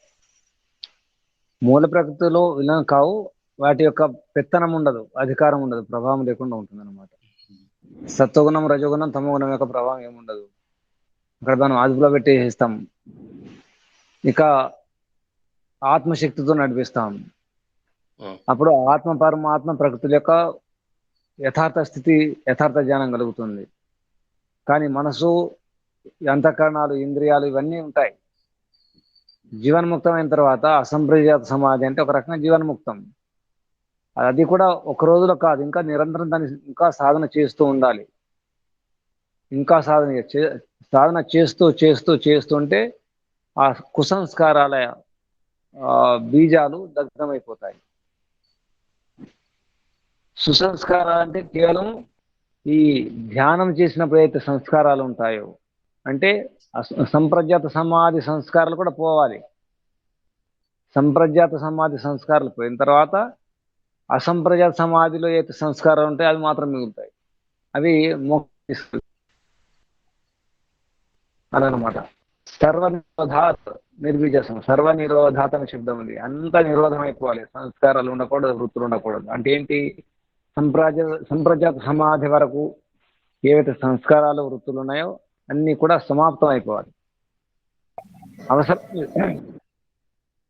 S1: మూల ప్రకృతిలో విలీనం కావు. వాటి యొక్క పెత్తనం ఉండదు, అధికారం ఉండదు, ప్రభావం లేకుండా ఉంటుంది అనమాట. సత్వగుణం, రజోగుణం, తమోగుణం యొక్క ప్రభావం ఏముండదు. అక్కడ దాన్ని అదుపులో పెట్టేస్తాం. ఇక ఆత్మశక్తితో నడిపిస్తాం. అప్పుడు ఆత్మ పరమాత్మ ప్రకృతి యొక్క యథార్థ స్థితి, యథార్థ జ్ఞానం కలుగుతుంది. కానీ మనసు, అంతఃకరణాలు, ఇంద్రియాలు ఇవన్నీ ఉంటాయి. జీవన్ముక్తమైన తర్వాత అసంప్రజాత సమాధి అంటే ఒక రకంగా జీవన్ముక్తం. అది కూడా ఒక రోజులో కాదు, ఇంకా నిరంతరం దాన్ని ఇంకా సాధన చేస్తూ ఉండాలి. ఇంకా సాధన చేస్తూ చేస్తూ చేస్తుంటే ఆ కుసంస్కారాల బీజాలు దగ్ధమైపోతాయి. సుసంస్కారాలు అంటే కేవలం ఈ ధ్యానం చేసినప్పుడు అయితే సంస్కారాలు ఉంటాయో, అంటే సంప్రజ్ఞాత సమాధి సంస్కారాలు కూడా పోవాలి. సంప్రజ్ఞాత సమాధి సంస్కారాలు పోయిన తర్వాత అసంప్రజ్ఞాత సమాధిలో అయితే సంస్కారాలు ఉంటాయి అవి మాత్రం మిగులుతాయి. అవి మోక్ష అదనమాట. సర్వనిరోధాత్ నిర్బీజసం. సర్వనిరోధాత్ అనే శబ్దం ఉంది. అంతా నిరోధం అయిపోవాలి. సంస్కారాలు ఉండకూడదు, వృత్తులు ఉండకూడదు. అంటే ఏంటి? సంప్రజాత సమాధి వరకు ఏవైతే సంస్కారాలు వృత్తులు ఉన్నాయో అన్ని కూడా సమాప్తం అయిపోవాలి.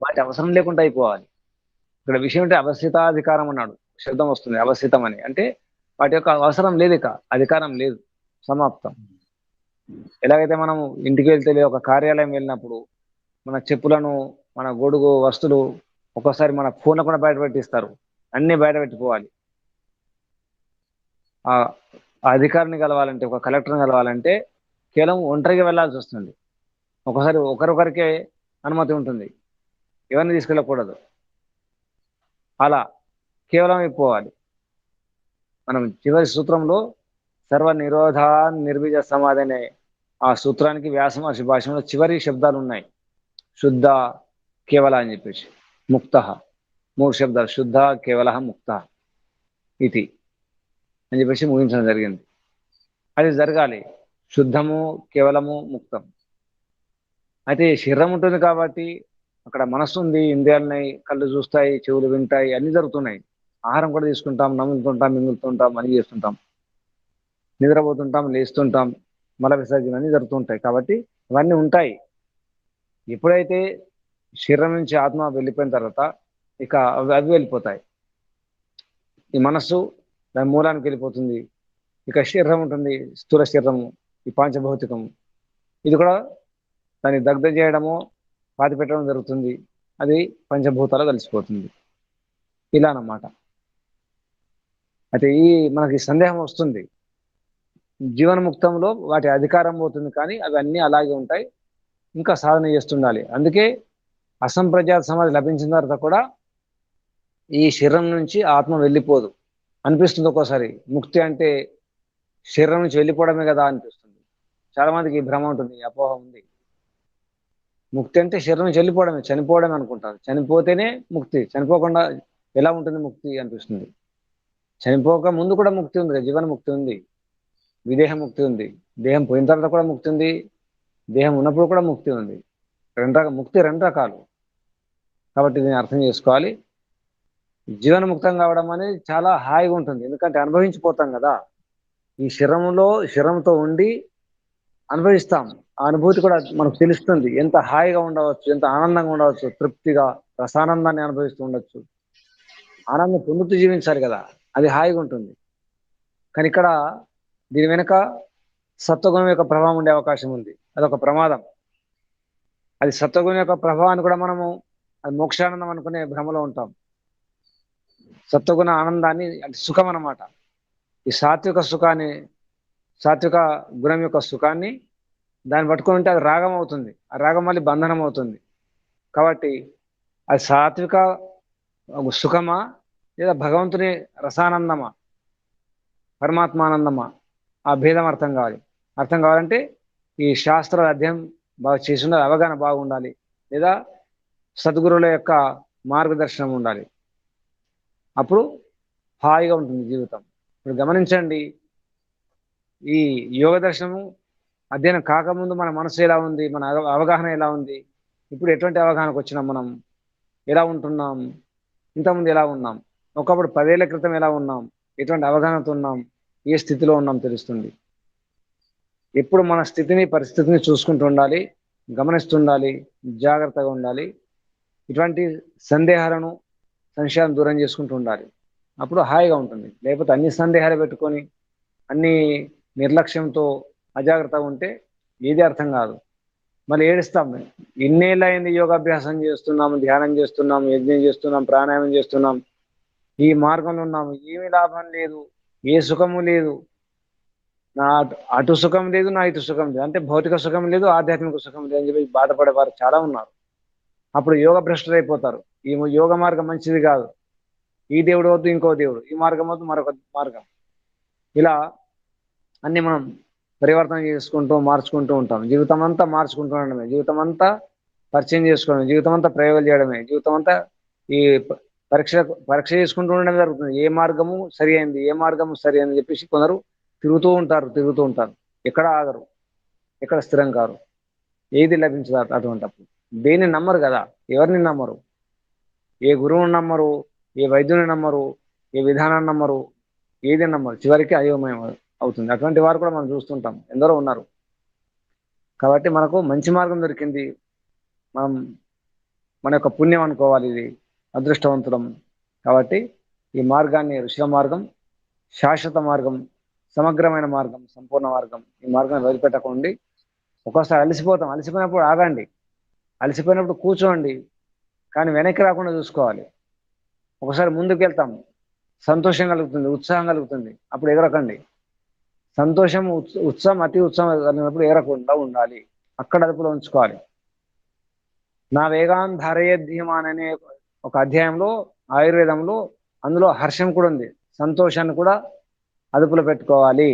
S1: వాటి అవసరం లేకుండా అయిపోవాలి. ఇక్కడ విషయం అంటే అవస్థితాధికారం అన్నాడు, శబ్దం వస్తుంది అవస్థితం అని. అంటే వాటి యొక్క అవసరం లేదు, ఇక అధికారం లేదు, సమాప్తం. ఎలాగైతే మనం ఇంటికి వెళ్తే ఒక కార్యాలయం వెళ్ళినప్పుడు మన చెప్పులను, మన గొడుగు వస్తువులు, ఒక్కోసారి మన ఫోన్లో కూడా బయట పెట్టిస్తారు, అన్నీ బయట పెట్టిపోవాలి. ఆ అధికారిని కలవాలంటే, ఒక కలెక్టర్ని కలవాలంటే కేవలం ఒంటరిగా వెళ్ళాల్సి వస్తుంది. ఒకసారి ఒకరికొకరికే అనుమతి ఉంటుంది, ఎవరిని తీసుకెళ్ళకూడదు. అలా కేవలం అయిపోవాలి. మనం చివరి సూత్రంలో సర్వ నిరోధ నిర్బీజ సమాధి అనే ఆ సూత్రానికి వ్యాసమహర్షి భాషలో చివరి శబ్దాలు ఉన్నాయి. శుద్ధ, కేవల అని చెప్పేసి, ముక్త, 3 శబ్దాలు. శుద్ధ, కేవల, ముక్త ఇది అని చెప్పేసి ముగించడం జరిగింది. అది జరగాలి, శుద్ధము, కేవలము, ముక్తం. అయితే శరీరం ఉంటుంది కాబట్టి అక్కడ మనస్సు ఉంది, ఇంద్రియాలున్నాయి, కళ్ళు చూస్తాయి, చెవులు వింటాయి, అన్ని జరుగుతున్నాయి. ఆహారం కూడా తీసుకుంటాం, నములుతుంటాం, మింగులుతుంటాం, అన్ని చేస్తుంటాం, నిద్రపోతుంటాం, లేస్తుంటాం, మల విసర్జన అన్ని జరుగుతుంటాయి. కాబట్టి ఇవన్నీ ఉంటాయి. ఎప్పుడైతే శరీరం నుంచి ఆత్మ వెళ్ళిపోయిన తర్వాత ఇక అవి వెళ్ళిపోతాయి. ఈ మనస్సు దాని మూలానికి వెళ్ళిపోతుంది. ఇక శరీరం ఉంటుంది, స్థూల శరీరము, ఈ పాంచభౌతికము, ఇది కూడా దాన్ని దగ్ధ చేయడము, పాతి పెట్టడం జరుగుతుంది. అది పంచభూతాలు కలిసిపోతుంది. ఇలా అన్నమాట. అయితే మనకి సందేహం వస్తుంది, జీవన్ముక్తంలో వాటి అధికారం పోతుంది, కానీ అవి అన్నీ అలాగే ఉంటాయి, ఇంకా సాధన చేస్తుండాలి. అందుకే అసంప్రజాత సమాధి లభించిన తర్వాత కూడా ఈ శరీరం నుంచి ఆత్మ వెళ్ళిపోదు అనిపిస్తుంది. ఒక్కోసారి ముక్తి అంటే శరీరం నుంచి వెళ్ళిపోవడమే కదా అనిపిస్తుంది. చాలా మందికి ఈ భ్రమ ఉంటుంది, అపోహ ఉంది. ముక్తి అంటే శరీరం నుంచి వెళ్ళిపోవడమే, చనిపోవడమే అనుకుంటారు. చనిపోతేనే ముక్తి, చనిపోకుండా ఎలా ఉంటుంది ముక్తి అనిపిస్తుంది. చనిపోక ముందు కూడా ముక్తి ఉంది, జీవన ముక్తి ఉంది, విదేహ ముక్తి ఉంది, దేహం పోయిన తర్వాత కూడా ముక్తి ఉంది, దేహం ఉన్నప్పుడు కూడా ముక్తి ఉంది. ముక్తి 2 రకాలు. కాబట్టి దీన్ని అర్థం చేసుకోవాలి. జీవన్ముక్తం కావడం అనేది చాలా హాయిగా ఉంటుంది, ఎందుకంటే అనుభవించిపోతాం కదా. ఈ శరీరంతో ఉండి అనుభవిస్తాం. ఆ అనుభూతి కూడా మనకు తెలుస్తుంది, ఎంత హాయిగా ఉండవచ్చు, ఎంత ఆనందంగా ఉండవచ్చు, తృప్తిగా రసానందాన్ని అనుభవిస్తూ ఉండొచ్చు. ఆనందం పొందుతూ జీవించాలి కదా, అది హాయిగా ఉంటుంది. కానీ ఇక్కడ దీని వెనుక సత్వగుణం యొక్క ప్రభావం ఉండే అవకాశం ఉంది. అదొక ప్రమాదం. అది సత్వగుణం యొక్క ప్రభావాన్ని కూడా మనము అది మోక్షానందం అనుకునే భ్రమలో ఉంటాం. సత్వగుణ ఆనందాన్ని, అంటే సుఖం అన్నమాట. ఈ సాత్విక గుణం యొక్క సుఖాన్ని దాన్ని పట్టుకొని ఉంటే అది రాగం అవుతుంది. ఆ రాగం మళ్ళీ బంధనం అవుతుంది. కాబట్టి అది సాత్విక సుఖమా లేదా భగవంతుని రసానందమా, పరమాత్మానందమా, ఆ భేదం అర్థం కావాలంటే ఈ శాస్త్రాల అధ్యయనం బాగా చేసి ఉండాలి, అవగాహన బాగుండాలి, లేదా సద్గురువుల యొక్క మార్గదర్శనం ఉండాలి. అప్పుడు హాయిగా ఉంటుంది జీవితం. ఇప్పుడు గమనించండి, ఈ యోగ దర్శనము అధ్యయనం కాకముందు మన మనసు ఎలా ఉంది, మన అవగాహన ఎలా ఉంది, ఇప్పుడు ఎటువంటి అవగాహనకు వచ్చినాం, మనం ఎలా ఉంటున్నాం, ఇంతకుముందు ఎలా ఉన్నాం, ఒకప్పుడు 10 ఏళ్ల క్రితం ఎలా ఉన్నాం, ఎటువంటి అవగాహనతో ఉన్నాం, ఏ స్థితిలో ఉన్నాం తెలుస్తుంది. ఎప్పుడు మన పరిస్థితిని చూసుకుంటూ ఉండాలి, గమనిస్తుండాలి, జాగ్రత్తగా ఉండాలి. ఇటువంటి సంశయాలను దూరం చేసుకుంటూ ఉండాలి. అప్పుడు హాయిగా ఉంటుంది. లేకపోతే అన్ని సందేహాలు పెట్టుకొని అన్ని నిర్లక్ష్యంతో అజాగ్రత్తగా ఉంటే ఏది అర్థం కాదు. మళ్ళీ ఏడుస్తాం, ఇన్నేళ్ళైంది యోగాభ్యాసం చేస్తున్నాం, ధ్యానం చేస్తున్నాం, యజ్ఞం చేస్తున్నాం, ప్రాణాయామం చేస్తున్నాం, ఈ మార్గంలో ఉన్నాము, ఏమీ లాభం లేదు, ఏ సుఖము లేదు, నా అటు సుఖం లేదు, నా ఇటు సుఖం లేదు, అంటే భౌతిక సుఖం లేదు, ఆధ్యాత్మిక సుఖం లేదు అని చెప్పి బాధపడే వారు చాలా ఉన్నారు. అప్పుడు యోగ భ్రష్టులు అయిపోతారు. ఈ యోగ మార్గం మంచిది కాదు, ఈ దేవుడు వద్దు, ఇంకో దేవుడు, ఈ మార్గం వద్దు, మరొక మార్గం, ఇలా అన్ని మనం పరివర్తన చేసుకుంటూ మార్చుకుంటూ ఉంటాం. జీవితం అంతా మార్చుకుంటూ ఉండడమే, జీవితం అంతా పరిచయం చేసుకోవడమే, జీవితం అంతా ప్రయోగాలు చేయడమే, జీవితం అంతా ఈ పరీక్ష చేసుకుంటూ ఉండడం జరుగుతుంది. ఏ మార్గము సరి అయింది, ఏ మార్గము సరి అని చెప్పేసి కొందరు తిరుగుతూ ఉంటారు, ఎక్కడ ఆగరు, ఎక్కడ స్థిరం కారు, ఏది లభించదు అటువంటిప్పుడు. దేన్ని నమ్మరు కదా, ఎవరిని నమ్మరు, ఏ గురువుని నమ్మరు, ఏ వైద్యుని నమ్మరు, ఏ విధానాన్ని నమ్మరు, ఏది నమ్మరు, చివరికి అయోమయం అవుతుంది. అటువంటి వారు కూడా మనం చూస్తుంటాం, ఎందరో ఉన్నారు. కాబట్టి మనకు మంచి మార్గం దొరికింది, మనం మన యొక్క పుణ్యం అనుకోవాలి, ఇది అదృష్టవంతులం. కాబట్టి ఈ మార్గాన్ని ఋషుల మార్గం, శాశ్వత మార్గం, సమగ్రమైన మార్గం, సంపూర్ణ మార్గం, ఈ మార్గాన్ని వదిలిపెట్టకండి. ఒక్కోసారి అలసిపోతాం, అలసిపోయినప్పుడు ఆగండి, అలసిపోయినప్పుడు కూర్చోండి, కానీ వెనక్కి రాకుండా చూసుకోవాలి. ఒకసారి ముందుకు వెళ్తాం, సంతోషం కలుగుతుంది, ఉత్సాహం కలుగుతుంది, అప్పుడు ఎగరకండి. సంతోషం ఉత్సాహం అతి ఉత్సాహం కలిగినప్పుడు ఎగరకుండా ఉండాలి, అక్కడ అదుపులో ఉంచుకోవాలి. నా వేగాన్ ధారయే ధీమాన్ అనే ఒక అధ్యాయంలో ఆయుర్వేదంలో అందులో హర్షం కూడా ఉంది, సంతోషాన్ని కూడా అదుపులో పెట్టుకోవాలి.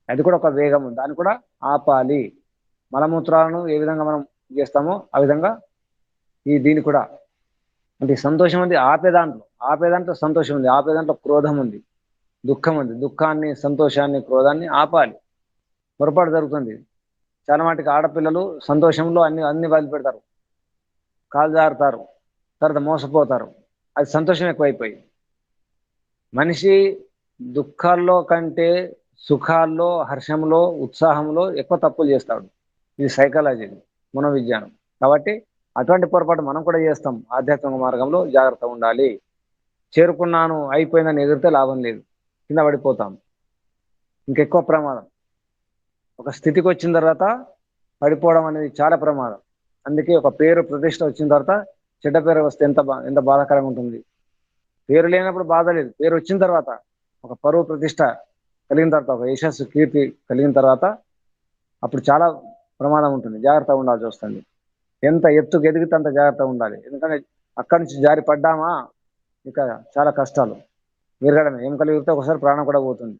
S1: అది కూడా ఒక వేగం ఉంది, దాన్ని కూడా ఆపాలి. మలమూత్రాలను ఏ విధంగా మనం చేస్తామో ఆ విధంగా దీన్ని కూడా, అంటే సంతోషం ఉంది ఆపేదాంట్లో సంతోషం ఉంది, ఆపేదాంట్లో క్రోధం ఉంది, దుఃఖం ఉంది. దుఃఖాన్ని, సంతోషాన్ని, క్రోధాన్ని ఆపాలి. పొరపాటు జరుగుతుంది చాలా మటుకు. ఆడపిల్లలు సంతోషంలో అన్ని వదిలిపెడతారు, కాలు జారుతారు, తర్వాత మోసపోతారు. అది సంతోషం ఎక్కువైపోయి. మనిషి దుఃఖాల్లో కంటే సుఖాల్లో, హర్షంలో, ఉత్సాహంలో ఎక్కువ తప్పులు చేస్తాడు. ఇది సైకాలజీ, మనోవిజ్ఞానం. కాబట్టి అటువంటి పొరపాటు మనం కూడా చేస్తాం. ఆధ్యాత్మిక మార్గంలో జాగ్రత్త ఉండాలి. చేరుకున్నాను, అయిపోయిందని ఎగిరితే లాభం లేదు, కింద పడిపోతాం, ఇంకెక్కువ ప్రమాదం. ఒక స్థితికి వచ్చిన తర్వాత పడిపోవడం అనేది చాలా ప్రమాదం. అందుకే ఒక పేరు ప్రతిష్ట వచ్చిన తర్వాత చెడ్డ పేరు వస్తే ఎంత బాధాకరంగా ఉంటుంది. పేరు లేనప్పుడు బాధ లేదు, పేరు వచ్చిన తర్వాత, ఒక పరువు ప్రతిష్ట కలిగిన తర్వాత, ఒక యశస్సు కీర్తి కలిగిన తర్వాత అప్పుడు చాలా ప్రమాదం ఉంటుంది. జాగ్రత్తగా ఉండాల్సి వస్తుంది. ఎంత ఎత్తుకు ఎదిగితే అంత జాగ్రత్తగా ఉండాలి. ఎందుకంటే అక్కడి నుంచి జారి పడ్డామా ఇక చాలా కష్టాలు. విరగడమే, ఏం కలిగితే ఒకసారి ప్రాణం కూడా పోతుంది.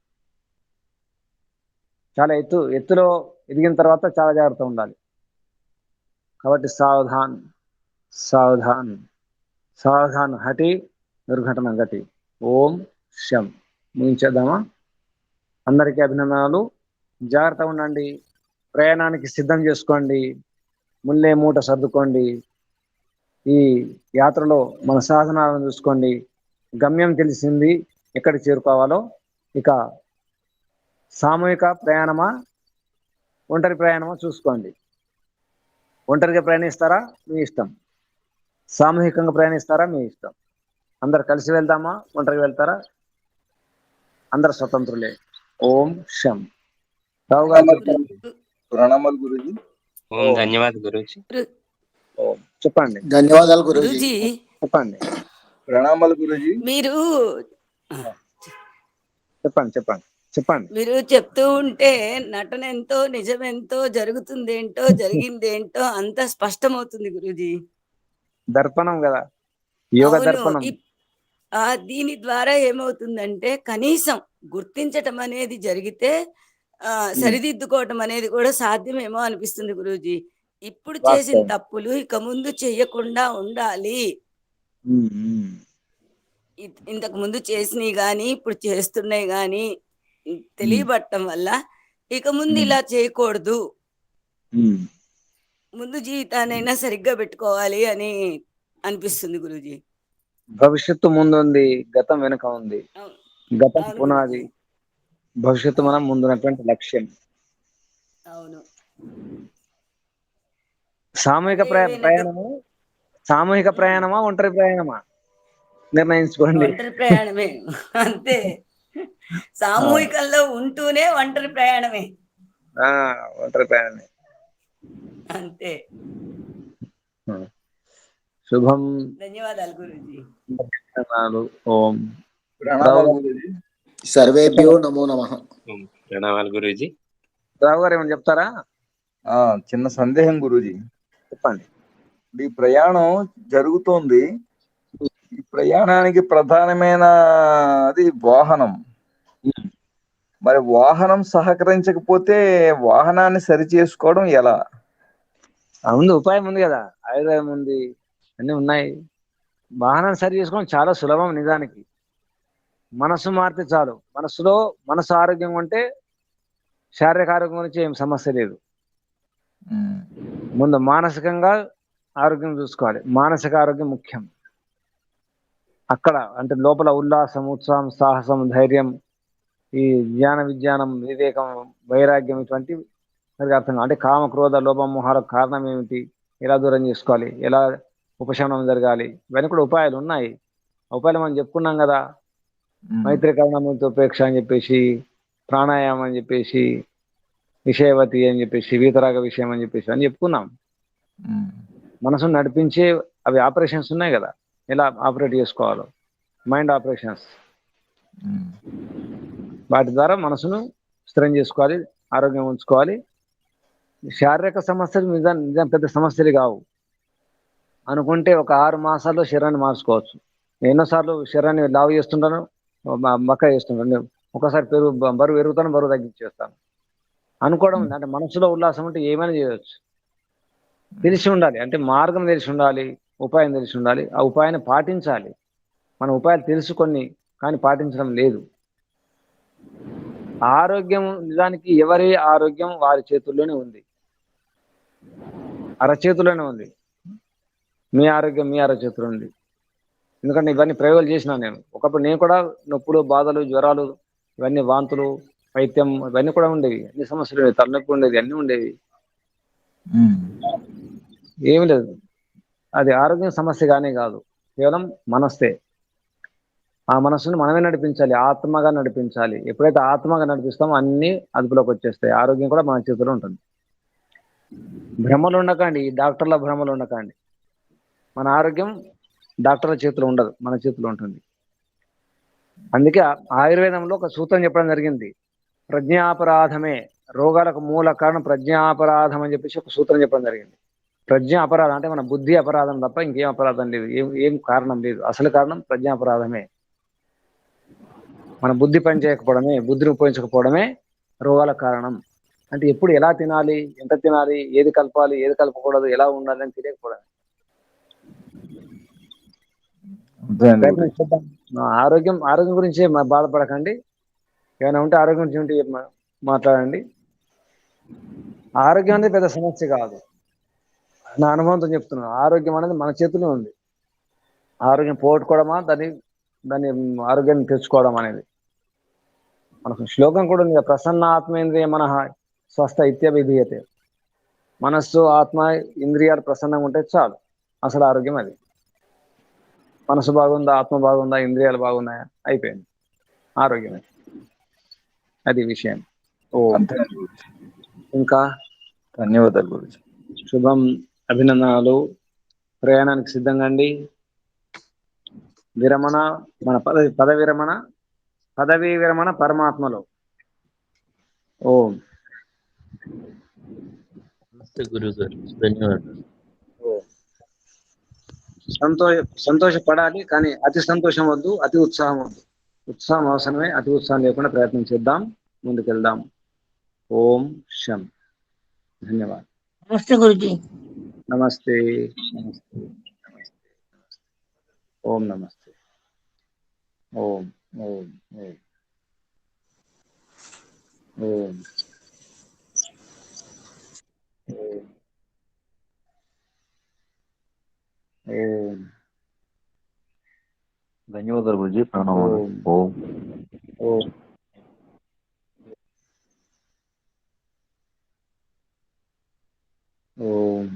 S1: చాలా ఎత్తులో ఎదిగిన తర్వాత చాలా జాగ్రత్తగా ఉండాలి. కాబట్టి సావధాన్ సావధాన్ సావధాన్ హటి దుర్ఘటన గతి. ఓం శం. ముగించేద్దామా? అందరికీ అభినందనాలు. జాగ్రత్తగా ఉండండి, ప్రయాణానికి సిద్ధం చేసుకోండి, ముల్లే మూట సర్దుకోండి. ఈ యాత్రలో మన సాధనాలను చూసుకోండి. గమ్యం తెలిసింది, ఎక్కడికి చేరుకోవాలో. ఇక సామూహిక ప్రయాణమా, ఒంటరి ప్రయాణమా చూసుకోండి. ఒంటరిగా ప్రయాణిస్తారా మీ ఇష్టం, సామూహికంగా ప్రయాణిస్తారా మీ ఇష్టం. అందరు కలిసి వెళ్దామా, ఒంటరిగా వెళ్తారా? అందరు స్వతంత్రులే. ఓం శం. రావు గారు చెప్తారు.
S6: ప్రణామాలు గురూజీ.
S5: ఓం ధన్యవాదాలు గురూజీ.
S1: ఓం చెప్పండి.
S6: ధన్యవాదాలు గురూజీ.
S1: చెప్పండి.
S6: ప్రణామాలు గురూజీ.
S3: మీరు
S1: చెప్పండి.
S3: మీరు చెప్తూ ఉంటే నటన ఎంతో, నిజమెంతో, జరుగుతుందేంటో, జరిగిందేంటో అంత స్పష్టమవుతుంది గురూజీ.
S1: దర్పణం కదా, యోగ
S3: అవును.
S1: దర్పణం.
S3: దీని ద్వారా ఏమవుతుందంటే కనీసం గుర్తించటం అనేది జరిగితే సరిదిద్దుకోవటం అనేది కూడా సాధ్యమేమో అనిపిస్తుంది గురూజీ. ఇప్పుడు చేసిన తప్పులు ఇక ముందు చెయ్యకుండా ఉండాలి. ఇంతకు ముందు చేసినవి గాని ఇప్పుడు చేస్తున్నాయి గాని తెలియబట్టం వల్ల ఇక ముందు ఇలా చేయకూడదు, ముందు జీవితానైనా సరిగ్గా పెట్టుకోవాలి అని అనిపిస్తుంది గురూజీ.
S1: భవిష్యత్తు ముందుంది, గతం వెనుక ఉంది. గతం పునాది, భవిష్యత్తు మనం ముందున్నటువంటి లక్ష్యం.
S3: అవును.
S1: సామూహిక ప్రయాణమా, ఒంటరి ప్రయాణమా నిర్ణయించుకోండి.
S3: ఒంటరి ప్రయాణమే అంతే. సామూహికంలో ఉంటూనే ఒంటరి ప్రయాణమే.
S1: ఒంటరి ప్రయాణమే
S3: అంతే.
S1: శుభం.
S3: ధన్యవాదాలు గురూజీ.
S1: ఓం
S6: ప్రణామాలు గురూజీ. సర్వేభ్యో నమో నమః.
S5: ప్రణామాలు గురూజీ.
S1: రావు గారు ఏమైనా చెప్తారా?
S6: చిన్న సందేహం గురూజీ.
S1: చెప్పండి.
S6: ఈ ప్రయాణం జరుగుతోంది. ఈ ప్రయాణానికి ప్రధానమైన అది వాహనం. మరి వాహనం సహకరించకపోతే వాహనాన్ని సరి చేసుకోవడం ఎలా?
S1: ఉంది, ఉపాయం ఉంది కదా, ఆయుర్వేదం ఉంది, అన్నీ ఉన్నాయి. వాహనాన్ని సరి చేసుకోవడం చాలా సులభం నిజానికి. మనసు మారితే చాలు. మనసు ఆరోగ్యంగా ఉంటే శారీరక ఆరోగ్యం గురించి ఏం సమస్య లేదు. ముందు మానసికంగా ఆరోగ్యం చూసుకోవాలి. మానసిక ఆరోగ్యం ముఖ్యం. అక్కడ అంటే లోపల ఉల్లాసం, ఉత్సాహం, సాహసం, ధైర్యం, ఈ జ్ఞాన విజ్ఞానం, వివేకం, వైరాగ్యం ఇటువంటి సరిగా అర్థం కాదు. అంటే కామ, క్రోధ, లోభం, మోహాలకు కారణం ఏమిటి, ఎలా దూరం చేసుకోవాలి, ఎలా ఉపశమనం జరగాలి, ఇవన్నీ కూడా ఉపాయాలు ఉన్నాయి. ఉపాయాలు మనం చెప్పుకున్నాం కదా. మైత్రికరణమూర్తి ఉపేక్ష అని చెప్పేసి, ప్రాణాయామం అని చెప్పేసి, విషయవతి అని చెప్పేసి, వీతరాగ విషయం అని చెప్పేసి అని చెప్పుకున్నాం. మనసును నడిపించే అవి ఆపరేషన్స్ ఉన్నాయి కదా, ఎలా ఆపరేట్ చేసుకోవాలో, మైండ్ ఆపరేషన్స్. వాటి ద్వారా మనసును స్థిరం చేసుకోవాలి, ఆరోగ్యం ఉంచుకోవాలి. శారీరక సమస్యలు నిజం పెద్ద సమస్యలు కావు. అనుకుంటే ఒక 6 మాసాల్లో శరీరాన్ని మార్చుకోవచ్చు. ఎన్నోసార్లు శరీరాన్ని లావు చేస్తుంటాను, మక్క చేస్తుంటాను. ఒకసారి బరువు పెరుగుతాను, బరువు తగ్గించేస్తాను. అనుకోవడం అంటే మనసులో ఉల్లాసం ఉంటే ఏమైనా చేయవచ్చు. తెలిసి ఉండాలి, అంటే మార్గం తెలిసి ఉండాలి, ఉపాయం తెలిసి ఉండాలి. ఆ ఉపాయాన్ని పాటించాలి. మన ఉపాయాలు తెలుసుకొని కానీ పాటించడం లేదు. ఆరోగ్యం నిజానికి ఎవరి ఆరోగ్యం వారి చేతుల్లోనే ఉంది, అరచేతుల్లోనే ఉంది. మీ ఆరోగ్యం మీ అరచేతుల్లో ఉంది. ఎందుకంటే ఇవన్నీ ప్రయోగాలు చేసినా నేను. ఒకప్పుడు నేను కూడా నొప్పులు, బాధలు, జ్వరాలు, ఇవన్నీ వాంతులు, పైత్యం ఇవన్నీ కూడా ఉండేవి. అన్ని సమస్యలు ఉండేవి, తలనొప్పి ఉండేది, అన్నీ ఉండేవి. ఏమి లేదు. అది ఆరోగ్యం సమస్య కానీ కాదు, కేవలం మనస్తే. ఆ మనస్సును మనమే నడిపించాలి, ఆత్మగా నడిపించాలి. ఎప్పుడైతే ఆత్మగా నడిపిస్తామో అన్ని అదుపులోకి వచ్చేస్తాయి. ఆరోగ్యం కూడా మన చేతిలో ఉంటుంది. భ్రమలు ఉండకండి, డాక్టర్ల భ్రమలు ఉండకండి. మన ఆరోగ్యం డాక్టర్ల చేతిలో ఉండదు, మన చేతిలో ఉంటుంది. అందుకే ఆయుర్వేదంలో ఒక సూత్రం చెప్పడం జరిగింది. ప్రజ్ఞాపరాధమే రోగాలకు మూల కారణం, ప్రజ్ఞాపరాధం అని చెప్పేసి ఒక సూత్రం చెప్పడం జరిగింది. ప్రజ్ఞ అపరాధం అంటే మన బుద్ధి అపరాధం తప్ప ఇంకేం అపరాధం లేదు, ఏం కారణం లేదు. అసలు కారణం ప్రజ్ఞాపరాధమే. మన బుద్ధి పని చేయకపోవడమే, బుద్ధిని ఉపయోగించకపోవడమే రోగాల కారణం. అంటే ఎప్పుడు ఎలా తినాలి, ఎంత తినాలి, ఏది కలపాలి, ఏది కలపకూడదు, ఎలా ఉండాలి అని తెలియకపోవడం. ప్రయత్నం చేద్దాం. ఆరోగ్యం గురించి బాధపడకండి. ఏమైనా ఉంటే ఆరోగ్యం గురించి ఉంటే మాట్లాడండి. ఆరోగ్యం అనేది పెద్ద సమస్య కాదు. నా అనుభవంతో చెప్తున్నాను. ఆరోగ్యం అనేది మన చేతిలో ఉంది. ఆరోగ్యం పోగొట్టుకోవడమా, దాన్ని ఆరోగ్యాన్ని తెచ్చుకోవడం అనేది. మనకు శ్లోకం కూడా ఉంది, ప్రసన్న ఆత్మేంద్రియ మనః స్వస్థ ఇత్యభిధీయతే. మనస్సు, ఆత్మ, ఇంద్రియాలు ప్రసన్నంగా ఉంటే చాలు, అసలు ఆరోగ్యం అది. మనసు బాగుందా, ఆత్మ బాగుందా, ఇంద్రియాలు బాగున్నాయా, అయిపోయింది, ఆరోగ్యమే. అది విషయం. ఇంకా
S6: ధన్యవాదాలు గురించి.
S1: శుభం, అభినందనాలు. ప్రయాణానికి సిద్ధంగా అండి. విరమణ, మన పదవీ విరమణ పరమాత్మలో. ఓం.
S7: నమస్తే గురువు గారు, ధన్యవాదాలు.
S1: సంతోషపడాలి, కానీ అతి సంతోషం వద్దు, అతి ఉత్సాహం వద్దు. ఉత్సాహం అవసరమే, అతి ఉత్సాహం లేకుండా ప్రయత్నం చేద్దాం, ముందుకెళ్దాం. ఓం శం. ధన్యవాదాలు.
S8: నమస్తే గురుజీ.
S1: నమస్తే. నమస్తే. నమస్తే. ఓం నమస్తే. ఓం ఓం ఓం ఓం ఓం.
S7: ధన్యవాదాలు గురుజీ. ప్రణామాలు. ఓం
S1: ఓం. ఓం.